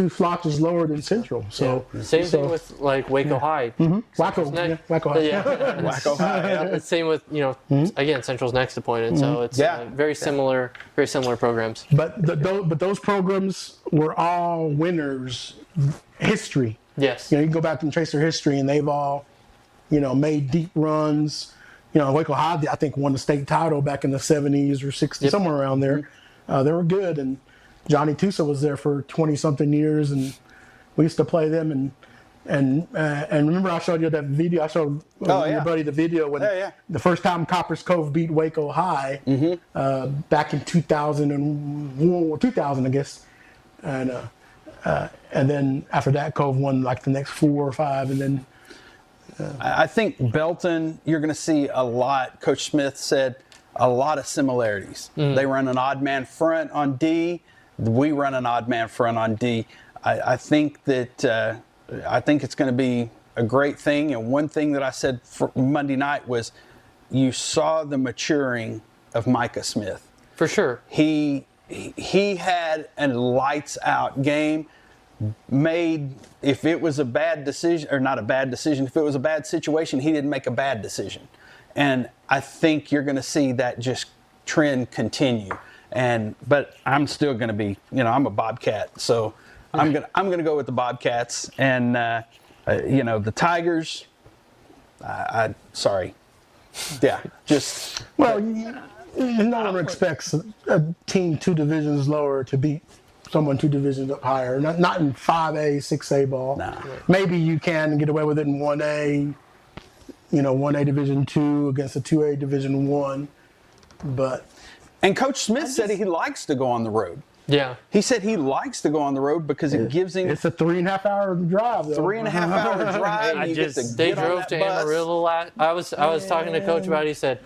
[SPEAKER 4] flocks lower than Central. So
[SPEAKER 2] same thing with like Waco High.
[SPEAKER 4] Waco High.
[SPEAKER 1] Waco High.
[SPEAKER 2] Same with again Central's next appointed. So it's very similar programs.
[SPEAKER 4] But those programs were all winners. History.
[SPEAKER 2] Yes.
[SPEAKER 4] You can go back and trace their history, and they've all, made deep runs. Waco High, I think, won the state title back in the 70s or 60s, somewhere around there. They were good, and Johnny Tusa was there for 20-something years, and we used to play them. And remember, I showed you that video. I showed your buddy the video when the first time Copper's Cove beat Waco High back in 2000, I guess, and then after that, Cove won like the next 4 or 5, and then.
[SPEAKER 1] I think Belton, you're going to see a lot. Coach Smith said a lot of similarities. They run an odd man front on D. We run an odd man front on D. I think that I think it's going to be a great thing. And one thing that I said for Monday night was, you saw the maturing of Micah Smith.
[SPEAKER 2] For sure.
[SPEAKER 1] He had a lights out game. Made, if it was a bad decision, or not a bad decision, if it was a bad situation, he didn't make a bad decision. And I think you're going to see that just trend continue. But I'm still going to be, I'm a Bobcat, so I'm gonna go with the Bobcats. And the Tigers. Sorry. Yeah, just
[SPEAKER 4] Well, no one expects a team 2 divisions lower to beat someone 2 divisions up higher. Not in 5A, 6A ball.
[SPEAKER 1] No.
[SPEAKER 4] Maybe you can get away with it in 1A. 1A Division 2 against a 2A Division 1, but.
[SPEAKER 1] And Coach Smith said he likes to go on the road.
[SPEAKER 2] Yeah.
[SPEAKER 1] He said he likes to go on the road because it gives him
[SPEAKER 4] It's a 3.5 hour drive. Though.
[SPEAKER 1] 3.5 hour drive.
[SPEAKER 2] They drove to Amarillo last. I was talking to Coach about it. He said,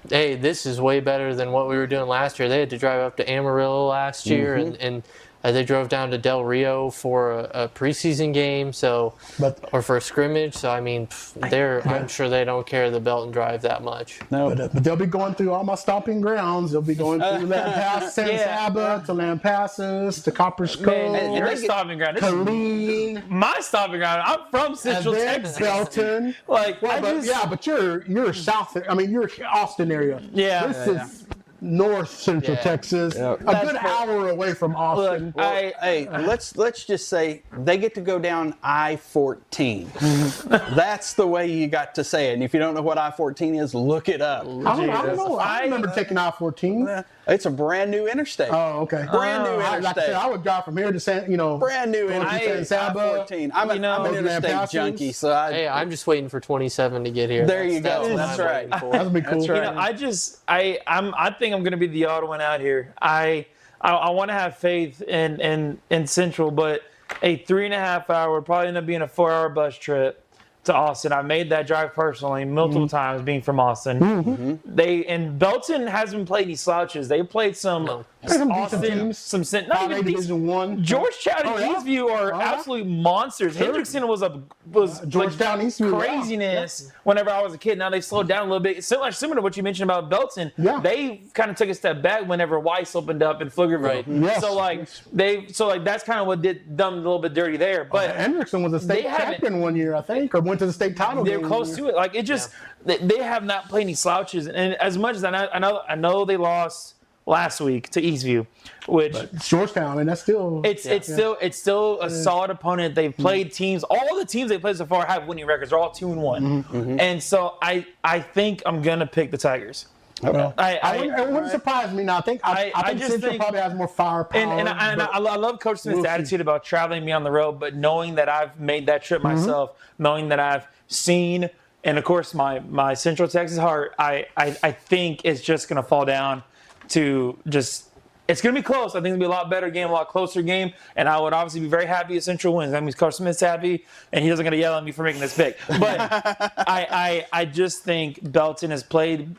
[SPEAKER 2] "Hey, this is way better than what we were doing last year. They had to drive up to Amarillo last year, and they drove down to Del Rio for a preseason game, or for a scrimmage. So I mean, I'm sure they don't care the Belton Drive that much.
[SPEAKER 1] No,
[SPEAKER 4] but they'll be going through all my stomping grounds. They'll be going through Lampasas, San Saba, to Lampasas, to Copper's Cove.
[SPEAKER 3] And your stomping ground.
[SPEAKER 4] Colleen.
[SPEAKER 3] My stomping ground. I'm from Central
[SPEAKER 4] And then
[SPEAKER 3] Texas.
[SPEAKER 4] Belton. But you're south. I mean, you're Austin area.
[SPEAKER 3] Yeah.
[SPEAKER 4] This is North Central Texas.
[SPEAKER 1] Yeah.
[SPEAKER 4] A good hour away from Austin.
[SPEAKER 3] Look,
[SPEAKER 1] hey, let's just say they get to go down I-14. That's the way you got to say it. And if you don't know what I-14 is, look it up.
[SPEAKER 4] I don't know. I remember taking I-14.
[SPEAKER 1] It's a brand new interstate.
[SPEAKER 4] Oh, okay.
[SPEAKER 1] Brand new
[SPEAKER 4] Like I
[SPEAKER 1] interstate.
[SPEAKER 4] said, I would drive from here to San,
[SPEAKER 1] Brand new
[SPEAKER 4] going to
[SPEAKER 1] interstate.
[SPEAKER 4] San Saba.
[SPEAKER 1] I-14. I'm an interstate
[SPEAKER 4] Lampasas.
[SPEAKER 1] junkie, so
[SPEAKER 2] Hey, I'm just waiting for 27 to get here.
[SPEAKER 1] There you go.
[SPEAKER 2] That's
[SPEAKER 1] That's
[SPEAKER 2] what I'm
[SPEAKER 1] right.
[SPEAKER 2] waiting for.
[SPEAKER 4] That'd be cool.
[SPEAKER 1] That's right.
[SPEAKER 3] I think I'm going to be the odd one out here. I want to have faith in Central, but a 3.5 hour would probably end up being a 4-hour bus trip to Austin. I made that drive personally multiple times, being from Austin. And Belton hasn't played any slouches. They played some
[SPEAKER 4] Some decent
[SPEAKER 3] Austin,
[SPEAKER 4] teams.
[SPEAKER 3] some not
[SPEAKER 4] 5A
[SPEAKER 3] even decent.
[SPEAKER 4] Division 1.
[SPEAKER 3] Georgetown and
[SPEAKER 4] yeah.
[SPEAKER 3] Eastview are absolute monsters. Hendrickson was
[SPEAKER 4] Georgetown, Eastview, yeah.
[SPEAKER 3] craziness whenever I was a kid. Now they've slowed down a little bit. It's similar to what you mentioned about Belton.
[SPEAKER 4] Yeah.
[SPEAKER 3] They kind of took a step back whenever Weiss opened up in Pflugerville.
[SPEAKER 2] Right.
[SPEAKER 4] Yes.
[SPEAKER 3] So that's kind of what did them a little bit dirty there. But
[SPEAKER 4] Hendrickson was a state
[SPEAKER 3] they haven't-
[SPEAKER 4] champion one year, I think, or went to the state title
[SPEAKER 3] they're
[SPEAKER 4] game.
[SPEAKER 3] close to it. Like it just they have not played any slouches. And as much as I know they lost last week to Eastview, which
[SPEAKER 4] It's Georgetown, and that's still.
[SPEAKER 3] it's still a solid opponent. They've played teams. All the teams they played so far have winning records. They're all 2-1, and so I think I'm gonna pick the Tigers.
[SPEAKER 4] Well,
[SPEAKER 3] I
[SPEAKER 4] it wouldn't surprise me. Now I think
[SPEAKER 3] just
[SPEAKER 4] Central
[SPEAKER 3] think-
[SPEAKER 4] probably has more firepower.
[SPEAKER 3] And I love Coach Smith's
[SPEAKER 4] we'll see.
[SPEAKER 3] attitude about traveling me on the road, but knowing that I've made that trip myself, knowing that I've seen, and of course my Central Texas heart, I think it's just gonna fall down to just. It's going to be close. I think it'll be a lot better game, a lot closer game, and I would obviously be very happy if Central wins. That means Coach Smith's happy, and he doesn't going to yell at me for making this pick. But I just think Belton has played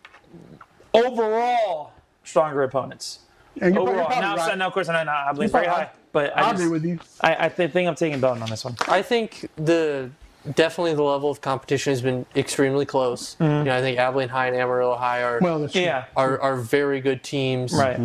[SPEAKER 3] overall stronger opponents.
[SPEAKER 4] And you're
[SPEAKER 3] Overall,
[SPEAKER 4] probably right.
[SPEAKER 3] now of course I believe very high, but
[SPEAKER 4] I agree with you.
[SPEAKER 3] I think I'm taking Belton on this one.
[SPEAKER 2] I think definitely the level of competition has been extremely close. I think Abilene High and Amarillo High
[SPEAKER 4] Well, that's true.
[SPEAKER 3] Yeah,
[SPEAKER 2] are very good teams.
[SPEAKER 3] right.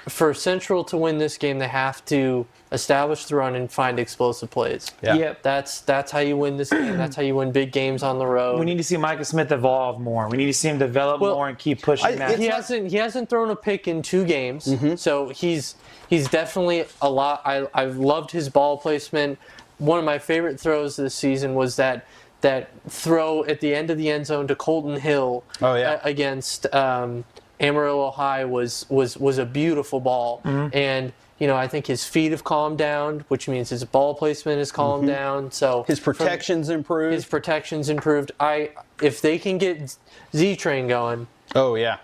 [SPEAKER 2] For Central to win this game, they have to establish the run and find explosive plays.
[SPEAKER 1] Yeah.
[SPEAKER 3] Yep.
[SPEAKER 2] That's how you win this game. That's how you win big games on the road.
[SPEAKER 3] We need to see Micah Smith evolve more. We need to see him develop more and keep pushing that.
[SPEAKER 2] He hasn't thrown a pick in 2 games, so he's definitely a lot. I've loved his ball placement. One of my favorite throws this season was that throw at the end of the end zone to Colton Hill against Amarillo High was a beautiful ball. And I think his feet have calmed down, which means his ball placement has calmed down. So
[SPEAKER 1] His protection's improved.
[SPEAKER 2] His protection's improved. If they can get Z-Train going,
[SPEAKER 1] Oh, yeah.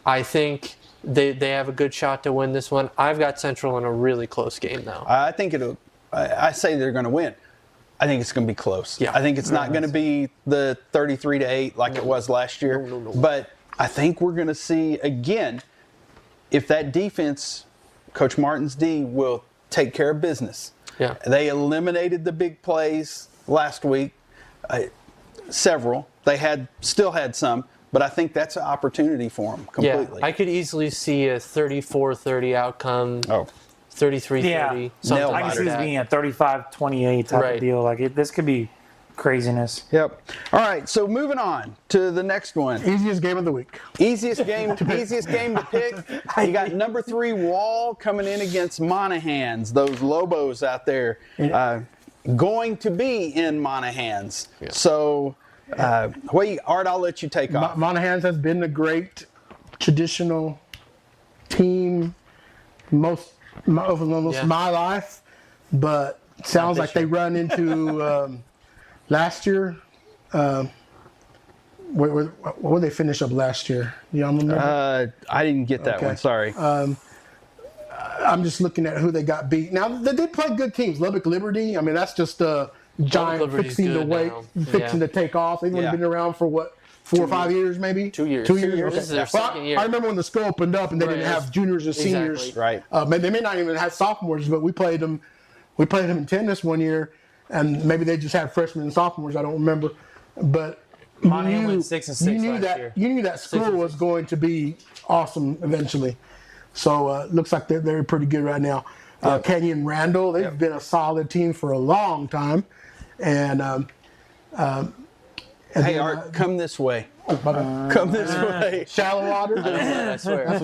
[SPEAKER 2] I think they have a good shot to win this one. I've got Central in a really close game though.
[SPEAKER 1] I think I say they're going to win. I think it's going to be close.
[SPEAKER 2] Yeah.
[SPEAKER 1] I think it's not going to be the 33-8 like it was last year.
[SPEAKER 2] No.
[SPEAKER 1] But I think we're going to see, again, if that defense, Coach Martin's D, will take care of business.
[SPEAKER 2] Yeah.
[SPEAKER 1] They eliminated the big plays last week, several. They still had some, but I think that's an opportunity for them completely.
[SPEAKER 2] Yeah, I could easily see a 34-30 outcome.
[SPEAKER 1] Oh.
[SPEAKER 2] 33-30.
[SPEAKER 3] Yeah.
[SPEAKER 2] Something
[SPEAKER 1] Nail
[SPEAKER 3] I can
[SPEAKER 2] like
[SPEAKER 3] see this
[SPEAKER 2] that.
[SPEAKER 3] being a 35-28 type
[SPEAKER 2] Right.
[SPEAKER 3] of deal. Like this could be craziness.
[SPEAKER 1] Yep. All right, so moving on to the next one.
[SPEAKER 4] Easiest game of the week.
[SPEAKER 1] Easiest game to pick. You got number 3 Wall coming in against Monahans, those Lobos out there, going to be in Monahans. Yeah. So, Art, I'll let you take off.
[SPEAKER 4] Monahans has been a great traditional team most my life, but sounds like they run into last year. Where did they finish up last year? Y'all remember?
[SPEAKER 1] I didn't get that one. Sorry.
[SPEAKER 4] I'm just looking at who they got beat. Now they did play good teams. Lubbock Liberty. I mean, that's just a giant fixing to take off. They've only been around for what? 4 or 5 years, maybe?
[SPEAKER 2] 2 years.
[SPEAKER 4] 2 years. Okay.
[SPEAKER 2] This is their second year.
[SPEAKER 4] I remember when the school opened up and they didn't have juniors and seniors.
[SPEAKER 2] Exactly.
[SPEAKER 1] Right.
[SPEAKER 4] They may not even have sophomores, but we played them. We played them in tennis one year, and maybe they just had freshmen and sophomores. I don't remember, but
[SPEAKER 3] Monahan went 6 and 6
[SPEAKER 4] you knew
[SPEAKER 3] last year.
[SPEAKER 4] You knew that school was going to be awesome eventually. So looks like they're pretty good right now. Canyon Randall, they've been a solid team for a long time, and
[SPEAKER 1] hey, Art, come this way. Come this way.
[SPEAKER 4] Shallow Water.
[SPEAKER 2] I swear.
[SPEAKER 4] That's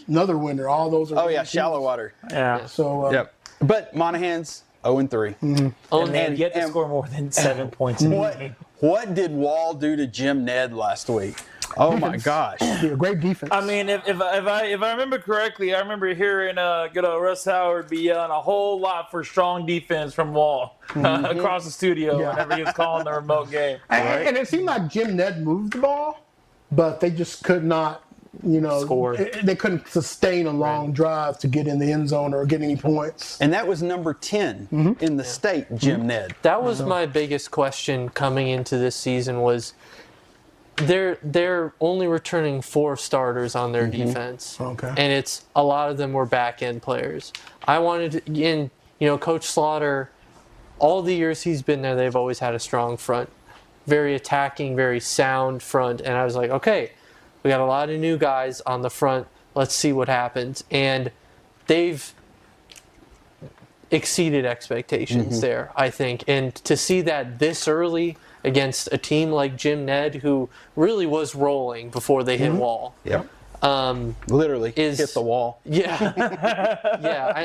[SPEAKER 4] another winner. All those are.
[SPEAKER 1] Oh yeah, Shallow Water.
[SPEAKER 3] Yeah.
[SPEAKER 4] So
[SPEAKER 1] But Monahans 0-3.
[SPEAKER 3] And they yet to score more than 7 points in the game.
[SPEAKER 1] What did Wall do to Jim Ned last week? Oh my gosh!
[SPEAKER 4] great defense.
[SPEAKER 3] I mean, if I remember correctly, I remember hearing good old Russ Howard be yelling a whole lot for strong defense from Wall across the studio whenever he was calling the remote game.
[SPEAKER 4] And it seemed like Jim Ned moved the ball, but they just could not,
[SPEAKER 3] score.
[SPEAKER 4] They couldn't sustain a long drive to get in the end zone or get any points.
[SPEAKER 1] And that was number 10 in the state, Jim Ned.
[SPEAKER 2] That was my biggest question coming into this season was they're only returning 4 starters on their defense.
[SPEAKER 4] Okay.
[SPEAKER 2] And it's a lot of them were back end players. I wanted to, Coach Slaughter, all the years he's been there, they've always had a strong front. Very attacking, very sound front. And I was like, okay, we got a lot of new guys on the front. Let's see what happens. And they've exceeded expectations there, I think. And to see that this early against a team like Jim Ned, who really was rolling before they hit Wall.
[SPEAKER 1] Yep. Literally hit the wall.
[SPEAKER 2] Yeah.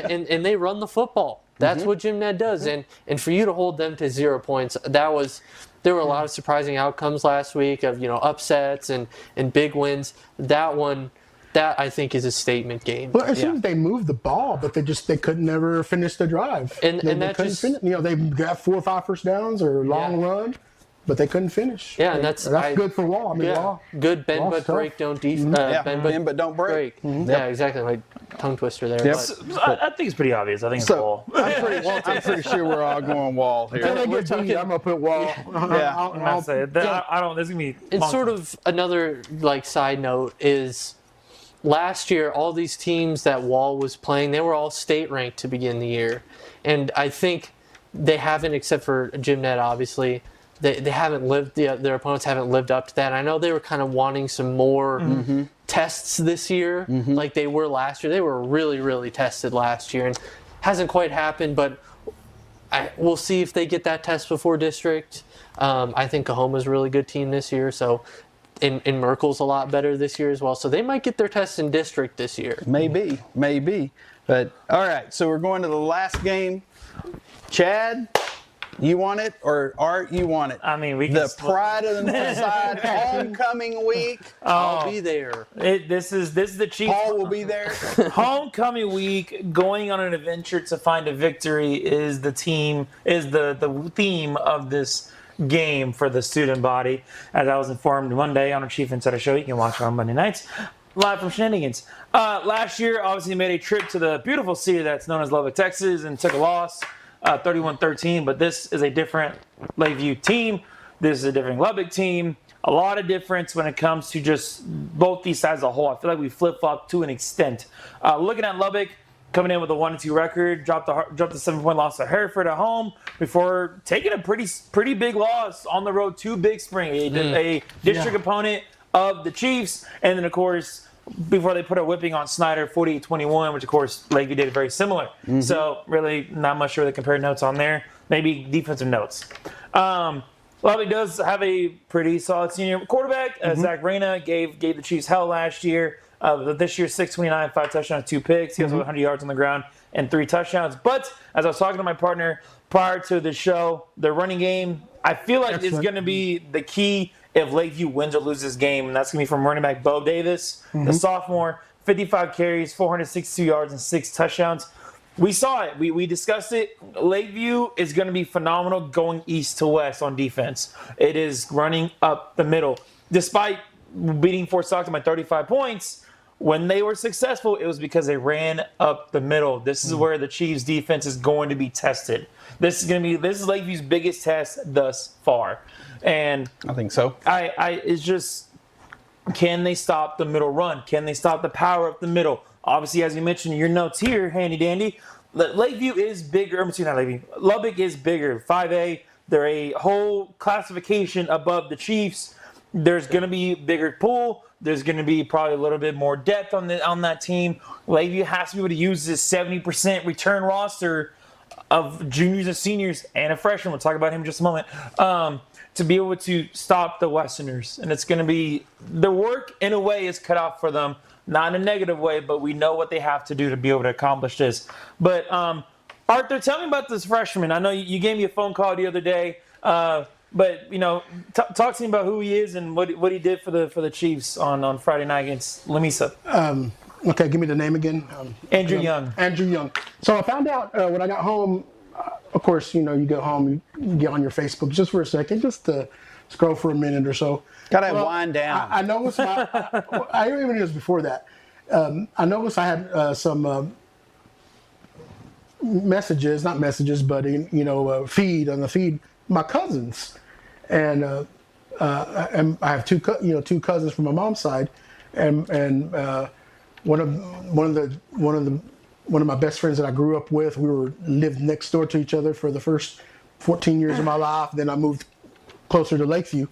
[SPEAKER 2] And they run the football. That's what Jim Ned does. And for you to hold them to 0 points, there were a lot of surprising outcomes last week of, upsets and big wins. That I think is a statement game.
[SPEAKER 4] Well, it seems they moved the ball, but they could never finish the drive.
[SPEAKER 2] And
[SPEAKER 4] they
[SPEAKER 2] that
[SPEAKER 4] couldn't
[SPEAKER 2] just
[SPEAKER 4] finish. They got 4 or 5 first downs or long run, but they couldn't finish.
[SPEAKER 2] Yeah, and that's
[SPEAKER 4] good for Wall. I mean, Wall.
[SPEAKER 2] Good bend
[SPEAKER 4] Wall's
[SPEAKER 2] but
[SPEAKER 4] tough.
[SPEAKER 2] break, don't
[SPEAKER 1] Bend but don't break.
[SPEAKER 2] Yeah, exactly. Like tongue twister there.
[SPEAKER 1] Yep.
[SPEAKER 3] I think it's pretty obvious. I think it's Wall.
[SPEAKER 1] I'm pretty sure we're all going Wall here.
[SPEAKER 4] Until they get beat, I'm gonna put Wall.
[SPEAKER 1] Yeah.
[SPEAKER 3] I'll say it. I don't. There's gonna be.
[SPEAKER 2] And sort of another side note is last year all these teams that Wall was playing, they were all state ranked to begin the year, and I think they haven't, except for Jim Ned, obviously. They haven't their opponents haven't lived up to that. I know they were kind of wanting some more tests this year, like they were last year. They were really, really tested last year, and hasn't quite happened. But we'll see if they get that test before district. I think Cahoma's a really good team this year, so and Merkel's a lot better this year as well. So they might get their test in district this year.
[SPEAKER 1] Maybe. But all right, so we're going to the last game. Chad, you want it, or Art, you want it?
[SPEAKER 3] I mean,
[SPEAKER 1] the pride of the North Side homecoming week.
[SPEAKER 2] I'll be there.
[SPEAKER 3] This is the Chiefs.
[SPEAKER 1] Paul will be there.
[SPEAKER 3] Homecoming week, going on an adventure to find a victory is the theme of this game for the student body. As I was informed Monday on our Chief Insider Show, you can watch on Monday nights, live from Shenanigans. Last year, obviously made a trip to the beautiful city that's known as Lubbock, Texas, and took a loss. 31-13, but this is a different Lakeview team. This is a different Lubbock team. A lot of difference when it comes to just both these sides as a whole. I feel like we flip-flopped to an extent. Looking at Lubbock, coming in with a 1-2 record, dropped the 7-point loss to Hereford at home before taking a pretty big loss on the road to Big Spring, a district opponent of the Chiefs, and then of course, before they put a whipping on Snyder, 48-21, which of course Lakeview did very similar. So really not much really compare notes on there. Maybe defensive notes. Lubbock does have a pretty solid senior quarterback. Zach Reyna gave the Chiefs hell last year. This year, 629, 5 touchdowns, 2 picks. He has 100 yards on the ground and 3 touchdowns. But as I was talking to my partner prior to the show, the running game, I feel like is going to be the key if Lakeview wins or loses this game. And that's going to be from running back Bo Davis, the sophomore, 55 carries, 462 yards, and 6 touchdowns. We saw it. We discussed it. Lakeview is going to be phenomenal going east to west on defense. It is running up the middle. Despite beating Fort Stockton by 35 points, when they were successful, it was because they ran up the middle. This is where the Chiefs' defense is going to be tested. This is Lakeview's biggest test thus far. And
[SPEAKER 1] I think so.
[SPEAKER 3] It's just, can they stop the middle run? Can they stop the power up the middle? Obviously, as you mentioned in your notes here, handy dandy, Lakeview is bigger. Lubbock is bigger. 5A, they're a whole classification above the Chiefs. There's going to be bigger pool. There's going to be probably a little bit more depth on that team. Lakeview has to be able to use this 70% return roster of juniors and seniors and a freshman. We'll talk about him in just a moment. To be able to stop the Westerners. And it's going to be, the work in a way is cut off for them. Not in a negative way, but we know what they have to do to be able to accomplish this. But Arthur, tell me about this freshman. I know you gave me a phone call the other day, but talk to me about who he is and what he did for the Chiefs on Friday night against Lamesa.
[SPEAKER 4] Okay, give me the name again.
[SPEAKER 3] Andrew Young.
[SPEAKER 4] Andrew Young. So I found out when I got home. Of course, you go home, you get on your Facebook just for a second, just to scroll for a minute or so.
[SPEAKER 1] Gotta wind down.
[SPEAKER 4] I noticed I even knew this before that. I noticed I had some messages, not messages, but feed on the feed. My cousins, and I have two cousins from my mom's side, and one of my best friends that I grew up with. We lived next door to each other for the first 14 years of my life. Then I moved closer to Lakeview.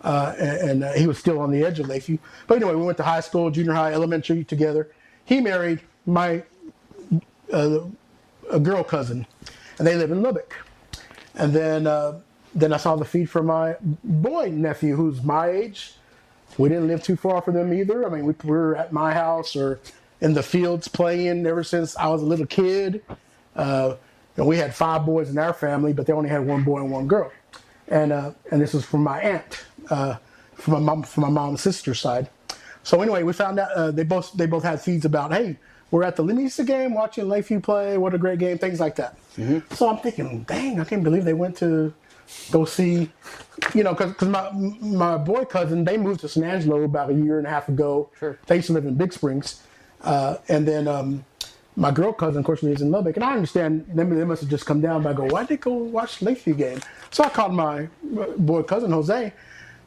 [SPEAKER 4] And he was still on the edge of Lakeview. But anyway, we went to high school, junior high, elementary together. He married my a girl cousin, and they live in Lubbock. And then I saw the feed for my boy nephew, who's my age. We didn't live too far from them either. I mean, we were at my house or in the fields playing ever since I was a little kid. We had 5 boys in our family, but they only had 1 boy and 1 girl. And this was from my aunt, from my mom's sister's side. So anyway, we found out they both had feeds about, hey, we're at the Lamesa game watching Lakeview play. What a great game, things like that. Mm-hmm. So I'm thinking, dang, I can't believe they went to go see, because my boy cousin, they moved to San Angelo about a year and a half ago.
[SPEAKER 2] Sure.
[SPEAKER 4] They used to live in Big Springs, and then. My girl cousin, of course, lives in Lubbock, and I understand they must have just come down. But I go, why'd they go watch the Lakeview game? So I called my boy cousin Jose,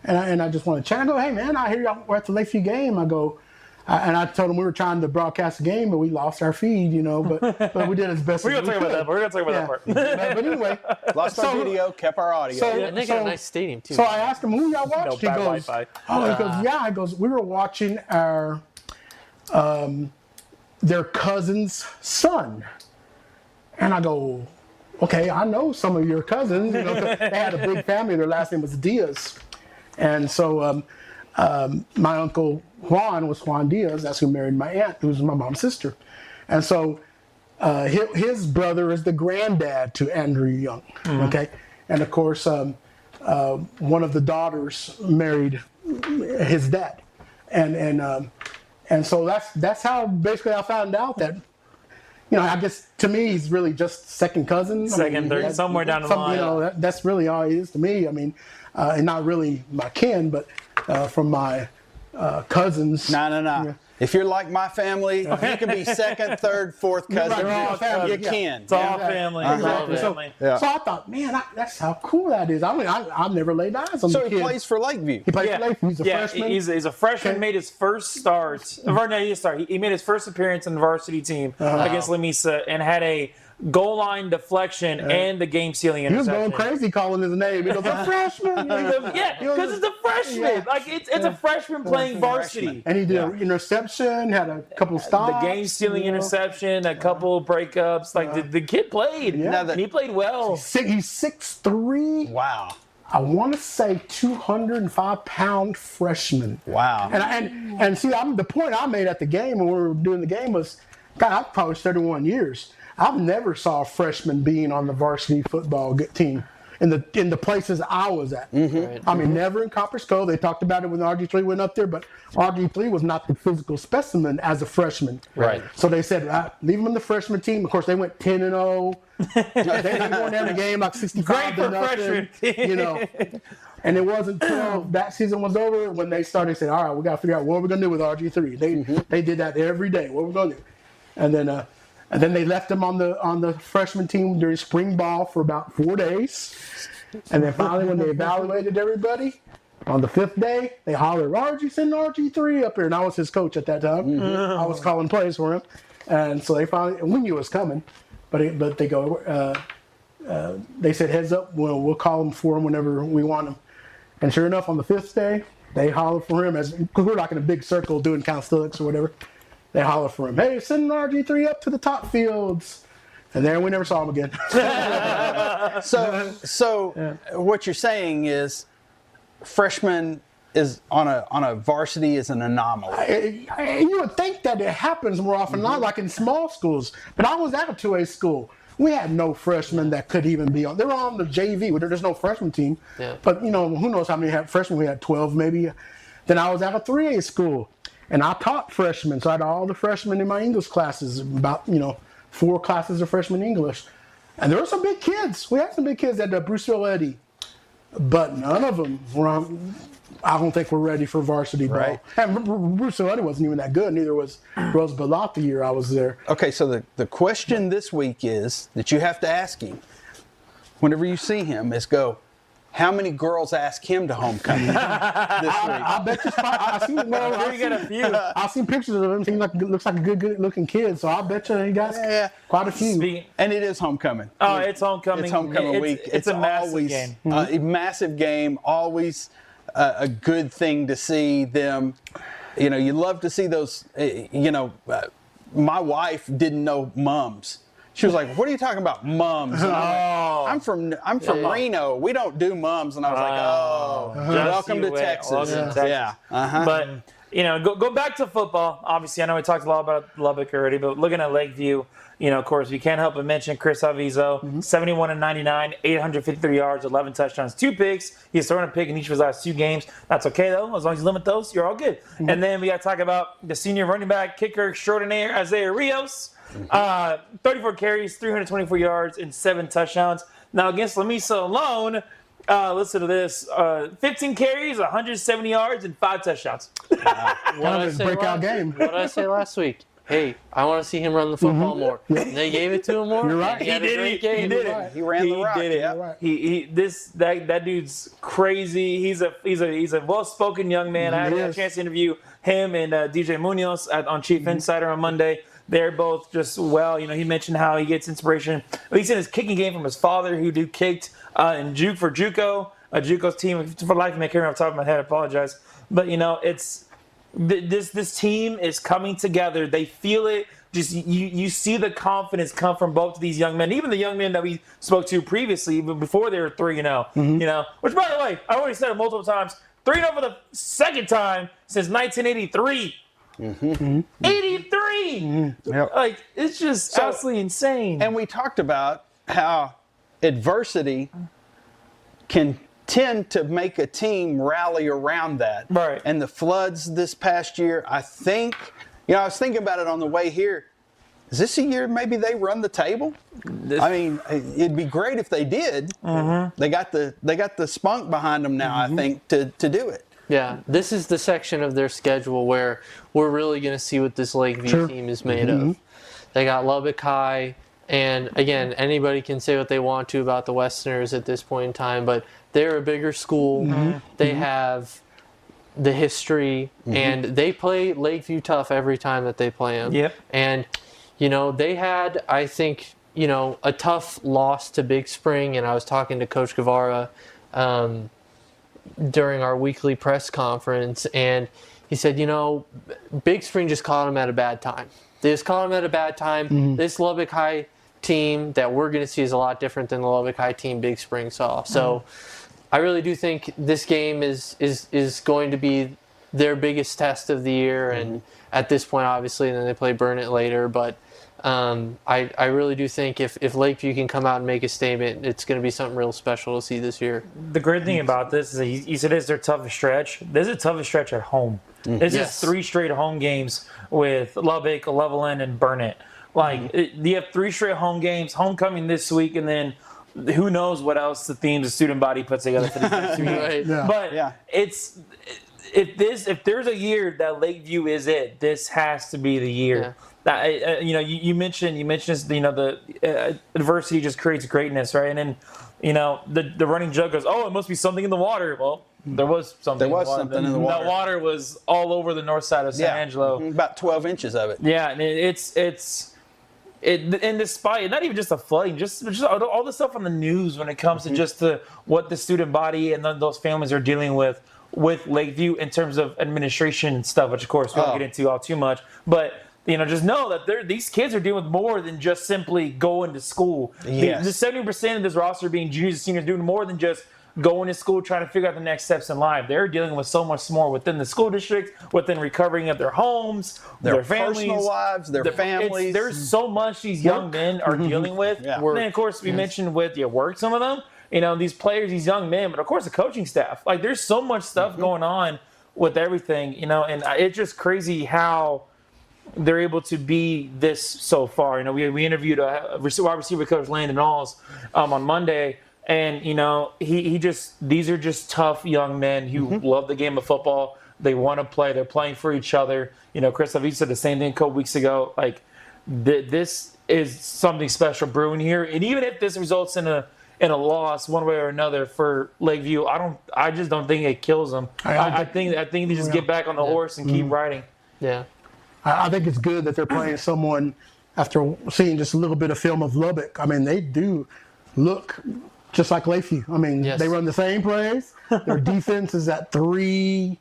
[SPEAKER 4] and I just want to chat. I go, hey man, I hear y'all were at the Lakeview game. I go, and I told him we were trying to broadcast the game, but we lost our feed, but we did as best.
[SPEAKER 3] We're gonna talk about that. We're gonna talk about that part.
[SPEAKER 4] But anyway,
[SPEAKER 1] lost our video, kept our audio.
[SPEAKER 2] And they got a nice stadium too.
[SPEAKER 4] So I asked him, who y'all watched? He goes, he goes, we were watching our. Their cousin's son. And I go, okay, I know some of your cousins. They had a big family. Their last name was Diaz. And so my uncle Juan was Juan Diaz. That's who married my aunt, who was my mom's sister. And so his brother is the granddad to Andrew Young. Mm-hmm. Okay. And of course, one of the daughters married his dad. And so that's how basically I found out that, I guess to me he's really just second cousin.
[SPEAKER 3] Third, somewhere down the line.
[SPEAKER 4] That's really all he is to me. I mean, and not really my kin, but from my cousins.
[SPEAKER 1] No. Yeah. If you're like my family, you can be second, third, fourth cousin. You can.
[SPEAKER 3] It's all family.
[SPEAKER 4] Exactly. So I thought, man, that's how cool that is. I mean, I've never laid eyes on the kid.
[SPEAKER 1] So he plays for Lakeview.
[SPEAKER 4] He plays for Lakeview. He's a freshman.
[SPEAKER 3] He's a freshman. Okay. Made his first start. He made his first appearance on the varsity team against Lamesa and had a goal line deflection and the game-sealing interception.
[SPEAKER 4] He was going crazy calling his name. He goes, a freshman.
[SPEAKER 3] Because it's a freshman. Yeah. Like it's a freshman playing varsity.
[SPEAKER 4] And he did an interception, had a couple stops.
[SPEAKER 3] The game-stealing interception, a couple breakups. Like the kid played. Yeah. And he played well.
[SPEAKER 4] He's 6'3".
[SPEAKER 1] Wow.
[SPEAKER 4] I want to say 205-pound freshman.
[SPEAKER 1] Wow.
[SPEAKER 4] And see, the point I made at the game when we were doing the game was, God, I've coached 31 years. I've never saw a freshman being on the varsity football team in the places I was at.
[SPEAKER 2] Right.
[SPEAKER 4] I mean, never in Copper's Cove. They talked about it when RG3 went up there, but RG3 was not the physical specimen as a freshman.
[SPEAKER 2] Right.
[SPEAKER 4] So they said, leave him in the freshman team. Of course, they went 10-0. They won every game like 65 to nothing. You know. And it wasn't until that season was over when they started saying, all right, we got to figure out what we're going to do with RG3. They did that every day. What we're going to do. And then they left him on the freshman team during spring ball for about 4 days. And then finally, when they evaluated everybody, on the 5th day, they hollered, RG, send RG3 up here. And I was his coach at that time. I was calling plays for him. And so they finally, and we knew it was coming. But they go, they said, heads up, we'll call him for him whenever we want him. And sure enough, on the 5th day, they hollered for him, because we're like in a big circle doing calisthenics or whatever. They hollered for him, hey, send RG3 up to the top fields. And then we never saw him again.
[SPEAKER 1] So what you're saying is freshman is on a varsity is an anomaly.
[SPEAKER 4] You would think that it happens more often, not like in small schools. But I was at a 2A school. We had no freshmen that could even be on. They were on the JV. There's no freshman team. Yeah. But, who knows how many freshmen we had, 12 maybe. Then I was at a 3A school. And I taught freshmen, so I had all the freshmen in my English classes, about, 4 classes of freshman English. And there were some big kids. We had some big kids at the Bruceville Eddy. But none of them I don't think we're ready for varsity ball.
[SPEAKER 1] Right.
[SPEAKER 4] And Bruceville Eddy wasn't even that good. Neither was Rose Ballot the year I was there.
[SPEAKER 1] Okay, so the question this week is, that you have to ask him, whenever you see him, is go, how many girls ask him to homecoming this week?
[SPEAKER 4] I bet you I've seen pictures of him. He looks like a good looking kid. So I bet you he got quite a few.
[SPEAKER 1] And it is homecoming.
[SPEAKER 3] Oh, it's homecoming.
[SPEAKER 1] It's homecoming week.
[SPEAKER 3] It's a massive game.
[SPEAKER 1] A massive game. Always a good thing to see them. You love to see those. My wife didn't know mums. She was like, "What are you talking about, mums?" And I'm from Reno. We don't do mums. And I was like, welcome to Texas.
[SPEAKER 3] Welcome to Texas.
[SPEAKER 1] Yeah. Uh-huh.
[SPEAKER 3] But go back to football. Obviously, I know we talked a lot about Lubbock already, but looking at Lakeview, of course, we can't help but mention Chris Avizo, 71-99, 853 yards, 11 touchdowns, 2 picks. He's thrown a pick in each of his last 2 games. That's okay though, as long as you limit those, you're all good. And then we got to talk about the senior running back, kicker extraordinaire, Isaiah Rios. 34 carries, 324 yards, and 7 touchdowns. Now against Lamesa alone, listen to this: 15 carries, 170 yards, and 5 touchdowns.
[SPEAKER 4] Breakout game.
[SPEAKER 2] What did I say last week? Hey, I want to see him run the football more. And they gave it to him more.
[SPEAKER 4] You're right.
[SPEAKER 2] He had a great game.
[SPEAKER 3] He did it.
[SPEAKER 1] He ran the rock.
[SPEAKER 3] Did it.
[SPEAKER 1] Right.
[SPEAKER 3] That dude's crazy. He's a well-spoken young man. I had a chance to interview him and DJ Munoz on Chief Insider on Monday. They're both just he mentioned how he gets inspiration, at least in his kicking game, from his father, who kicked in for JUCO, JUCO's team. For life, I can't remember off the top of my head. I apologize, but it's this team is coming together. They feel it. Just you see the confidence come from both of these young men, even the young men that we spoke to previously, even before they were 3-0. Which, by the way, I already said it multiple times. 3-0 for the second time since 1983. 83!
[SPEAKER 1] Yep.
[SPEAKER 3] Like, it's just absolutely insane.
[SPEAKER 1] And we talked about how adversity can tend to make a team rally around that.
[SPEAKER 3] Right.
[SPEAKER 1] And the floods this past year, I think, I was thinking about it on the way here. Is this a year maybe they run the table? It'd be great if they did. They got the spunk behind them now, I think, to do it.
[SPEAKER 2] Yeah, this is the section of their schedule where we're really going to see what this Lakeview team is made of. They got Lubbock High, and again, anybody can say what they want to about the Westerners at this point in time, but they're a bigger school. They have the history, and they play Lakeview tough every time that they play them.
[SPEAKER 3] Yep.
[SPEAKER 2] And, they had, I think, a tough loss to Big Spring, and I was talking to Coach Guevara during our weekly press conference, and he said, Big Spring just caught him at a bad time. They just caught him at a bad time. This Lubbock High team that we're going to see is a lot different than the Lubbock High team Big Spring saw. So I really do think this game is going to be their biggest test of the year, and at this point, obviously, and then they play Burnett later. But I really do think if Lakeview can come out and make a statement, it's going to be something real special to see this year.
[SPEAKER 3] The great thing about this is that you said it's their toughest stretch. This is the toughest stretch at home. This
[SPEAKER 2] Yes.
[SPEAKER 3] is 3 straight home games with Lubbock, Levelland, and Burnett. Like, you have 3 straight home games, homecoming this week, and then who knows what else the team, the student body puts together for these next 2 years.
[SPEAKER 2] Right.
[SPEAKER 4] Yeah.
[SPEAKER 3] But if there's a year that Lakeview is it, this has to be the year. You mentioned this, the adversity just creates greatness, right? And then the running joke goes, oh, it must be something in the water. Well, there was something.
[SPEAKER 1] There was something in the water.
[SPEAKER 3] That water was all over the north side of San Angelo.
[SPEAKER 1] About 12 inches of it.
[SPEAKER 3] Yeah, and and despite not even just the flooding, just all the stuff on the news when it comes to just what the student body and those families are dealing with Lakeview in terms of administration stuff, which of course we won't get into all too much, but just know that these kids are dealing with more than just simply going to school.
[SPEAKER 1] Yes.
[SPEAKER 3] The 70% of this roster being juniors and seniors doing more than just going to school, trying to figure out the next steps in life. They're dealing with so much more within the school district, within recovering of their homes, their families,
[SPEAKER 1] personal lives, their families.
[SPEAKER 3] There's so much these young men are dealing with.
[SPEAKER 1] Yeah.
[SPEAKER 3] And then, of course, we mentioned with work, some of them, these players, these young men, but of course the coaching staff. Like, there's so much stuff going on with everything, and it's just crazy how they're able to be this so far. We interviewed a wide receiver coach, Landon Alls, on Monday, and these are just tough young men who love the game of football. They want to play. They're playing for each other. Chris Levy said the same thing a couple weeks ago. Like, this is something special brewing here, and even if this results in a loss one way or another for Lakeview, I just don't think it kills them. I think they just get back on the horse and keep riding.
[SPEAKER 2] Yeah.
[SPEAKER 4] I think it's good that they're playing someone after seeing just a little bit of film of Lubbock. I mean, they do look just like Lakeview. I mean, they run the same plays. Their defense is at three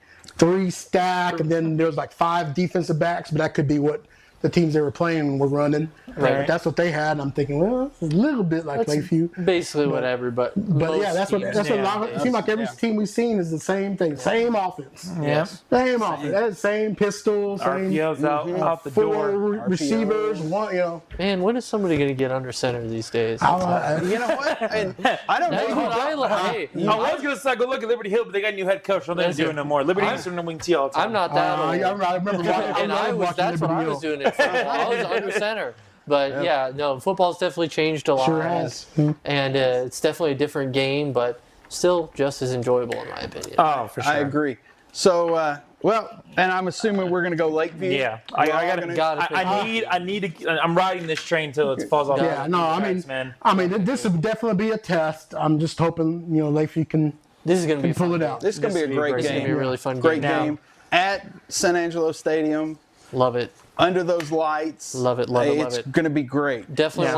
[SPEAKER 4] stack, and then there's like 5 defensive backs, but that could be what the teams they were playing were running.
[SPEAKER 3] Right.
[SPEAKER 4] But that's what they had. And I'm thinking, well, it's a little bit like Lakeview.
[SPEAKER 2] Basically whatever, but
[SPEAKER 4] Yeah, that's what a lot of, it seems like every team we've seen is the same thing, same offense.
[SPEAKER 3] Yeah.
[SPEAKER 4] Same offense. That's same pistol, same
[SPEAKER 3] RPOs out the
[SPEAKER 4] 4
[SPEAKER 3] door.
[SPEAKER 4] receivers, one,
[SPEAKER 2] Man, when is somebody going to get under center these days?
[SPEAKER 1] You know what? And I don't
[SPEAKER 2] That's what I
[SPEAKER 1] know.
[SPEAKER 2] hey,
[SPEAKER 3] I was going to say, go look at Liberty Hill, but they got a new head coach, so they're not doing no more. Liberty Hill doing the wing T all the time.
[SPEAKER 2] I'm not that old.
[SPEAKER 4] I remember
[SPEAKER 2] And that's what I was doing it for. I was under center. But football's definitely changed a lot.
[SPEAKER 4] Sure has.
[SPEAKER 2] And it's definitely a different game, but still just as enjoyable in my opinion.
[SPEAKER 3] Oh, for sure.
[SPEAKER 1] I agree. So, and I'm assuming we're going to go Lakeview.
[SPEAKER 3] Yeah,
[SPEAKER 1] We're all gonna-
[SPEAKER 3] I need to. I'm riding this train till it falls off.
[SPEAKER 4] Yeah, no, I mean, this would definitely be a test. I'm just hoping, Lakeview can
[SPEAKER 2] This is going to be
[SPEAKER 4] pull
[SPEAKER 2] fun.
[SPEAKER 4] it out.
[SPEAKER 1] This is going to be a great
[SPEAKER 2] It's
[SPEAKER 1] game.
[SPEAKER 2] going to be a really fun
[SPEAKER 1] Great
[SPEAKER 2] game.
[SPEAKER 1] game at San Angelo Stadium.
[SPEAKER 2] Love it.
[SPEAKER 1] Under those lights.
[SPEAKER 2] Love it, love it, love
[SPEAKER 1] It's
[SPEAKER 2] it.
[SPEAKER 1] going to be great.
[SPEAKER 2] Definitely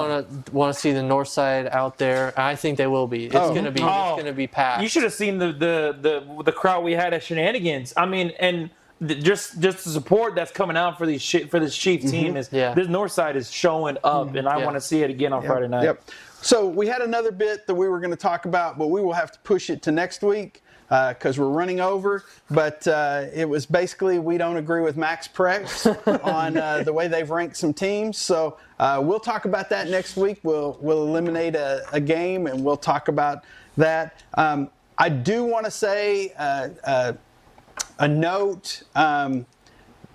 [SPEAKER 2] want to see the north side out there. I think they will be. It's going to be packed.
[SPEAKER 3] You should have seen the crowd we had at Shenanigans. I mean, and just the support that's coming out for this Chief team is this north side is showing up, and I want to see it again on Friday night.
[SPEAKER 1] Yep. So we had another bit that we were going to talk about, but we will have to push it to next week because we're running over. But it was basically we don't agree with Max Prex on the way they've ranked some teams. So we'll talk about that next week. We'll eliminate a game, and we'll talk about that. I do want to say a note.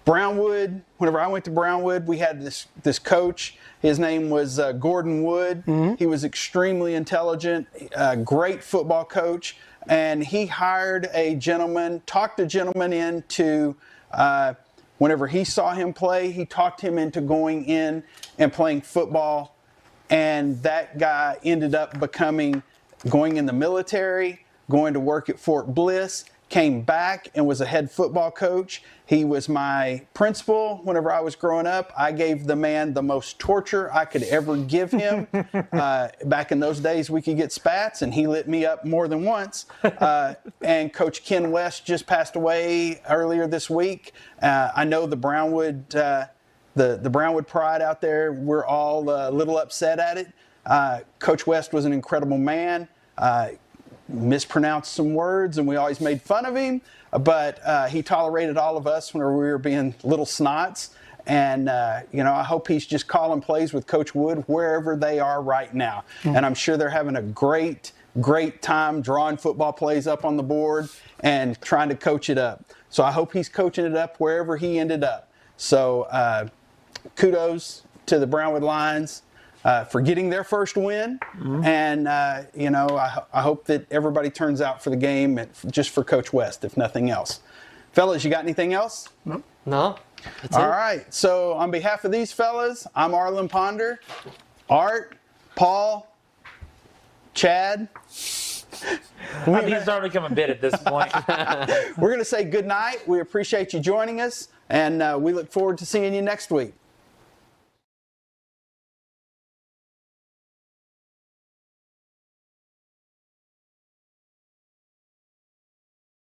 [SPEAKER 1] Brownwood, whenever I went to Brownwood, we had this coach. His name was Gordon Wood. He was extremely intelligent, great football coach. And he hired talked a gentleman into, whenever he saw him play, he talked him into going in and playing football. And that guy ended up going in the military, going to work at Fort Bliss, came back and was a head football coach. He was my principal whenever I was growing up. I gave the man the most torture I could ever give him. Back in those days, we could get spats, and he lit me up more than once. And Coach Ken West just passed away earlier this week. I know the Brownwood, the Brownwood pride out there, we're all a little upset at it. Coach West was an incredible man. mispronounced some words, and we always made fun of him. But he tolerated all of us when we were being little snots. And, I hope he's just calling plays with Coach Wood wherever they are right now. And I'm sure they're having a great time drawing football plays up on the board and trying to coach it up. So I hope he's coaching it up wherever he ended up. So kudos to the Brownwood Lions for getting their first win. And, I hope that everybody turns out for the game just for Coach West, if nothing else. Fellas, you got anything else?
[SPEAKER 2] No. That's
[SPEAKER 1] All
[SPEAKER 2] it.
[SPEAKER 1] right. So on behalf of these fellas, I'm Arlen Ponder, Art, Paul, Chad.
[SPEAKER 3] He's starting to become a bit at this point.
[SPEAKER 1] We're going to say good night. We appreciate you joining us, and we look forward to seeing you next week.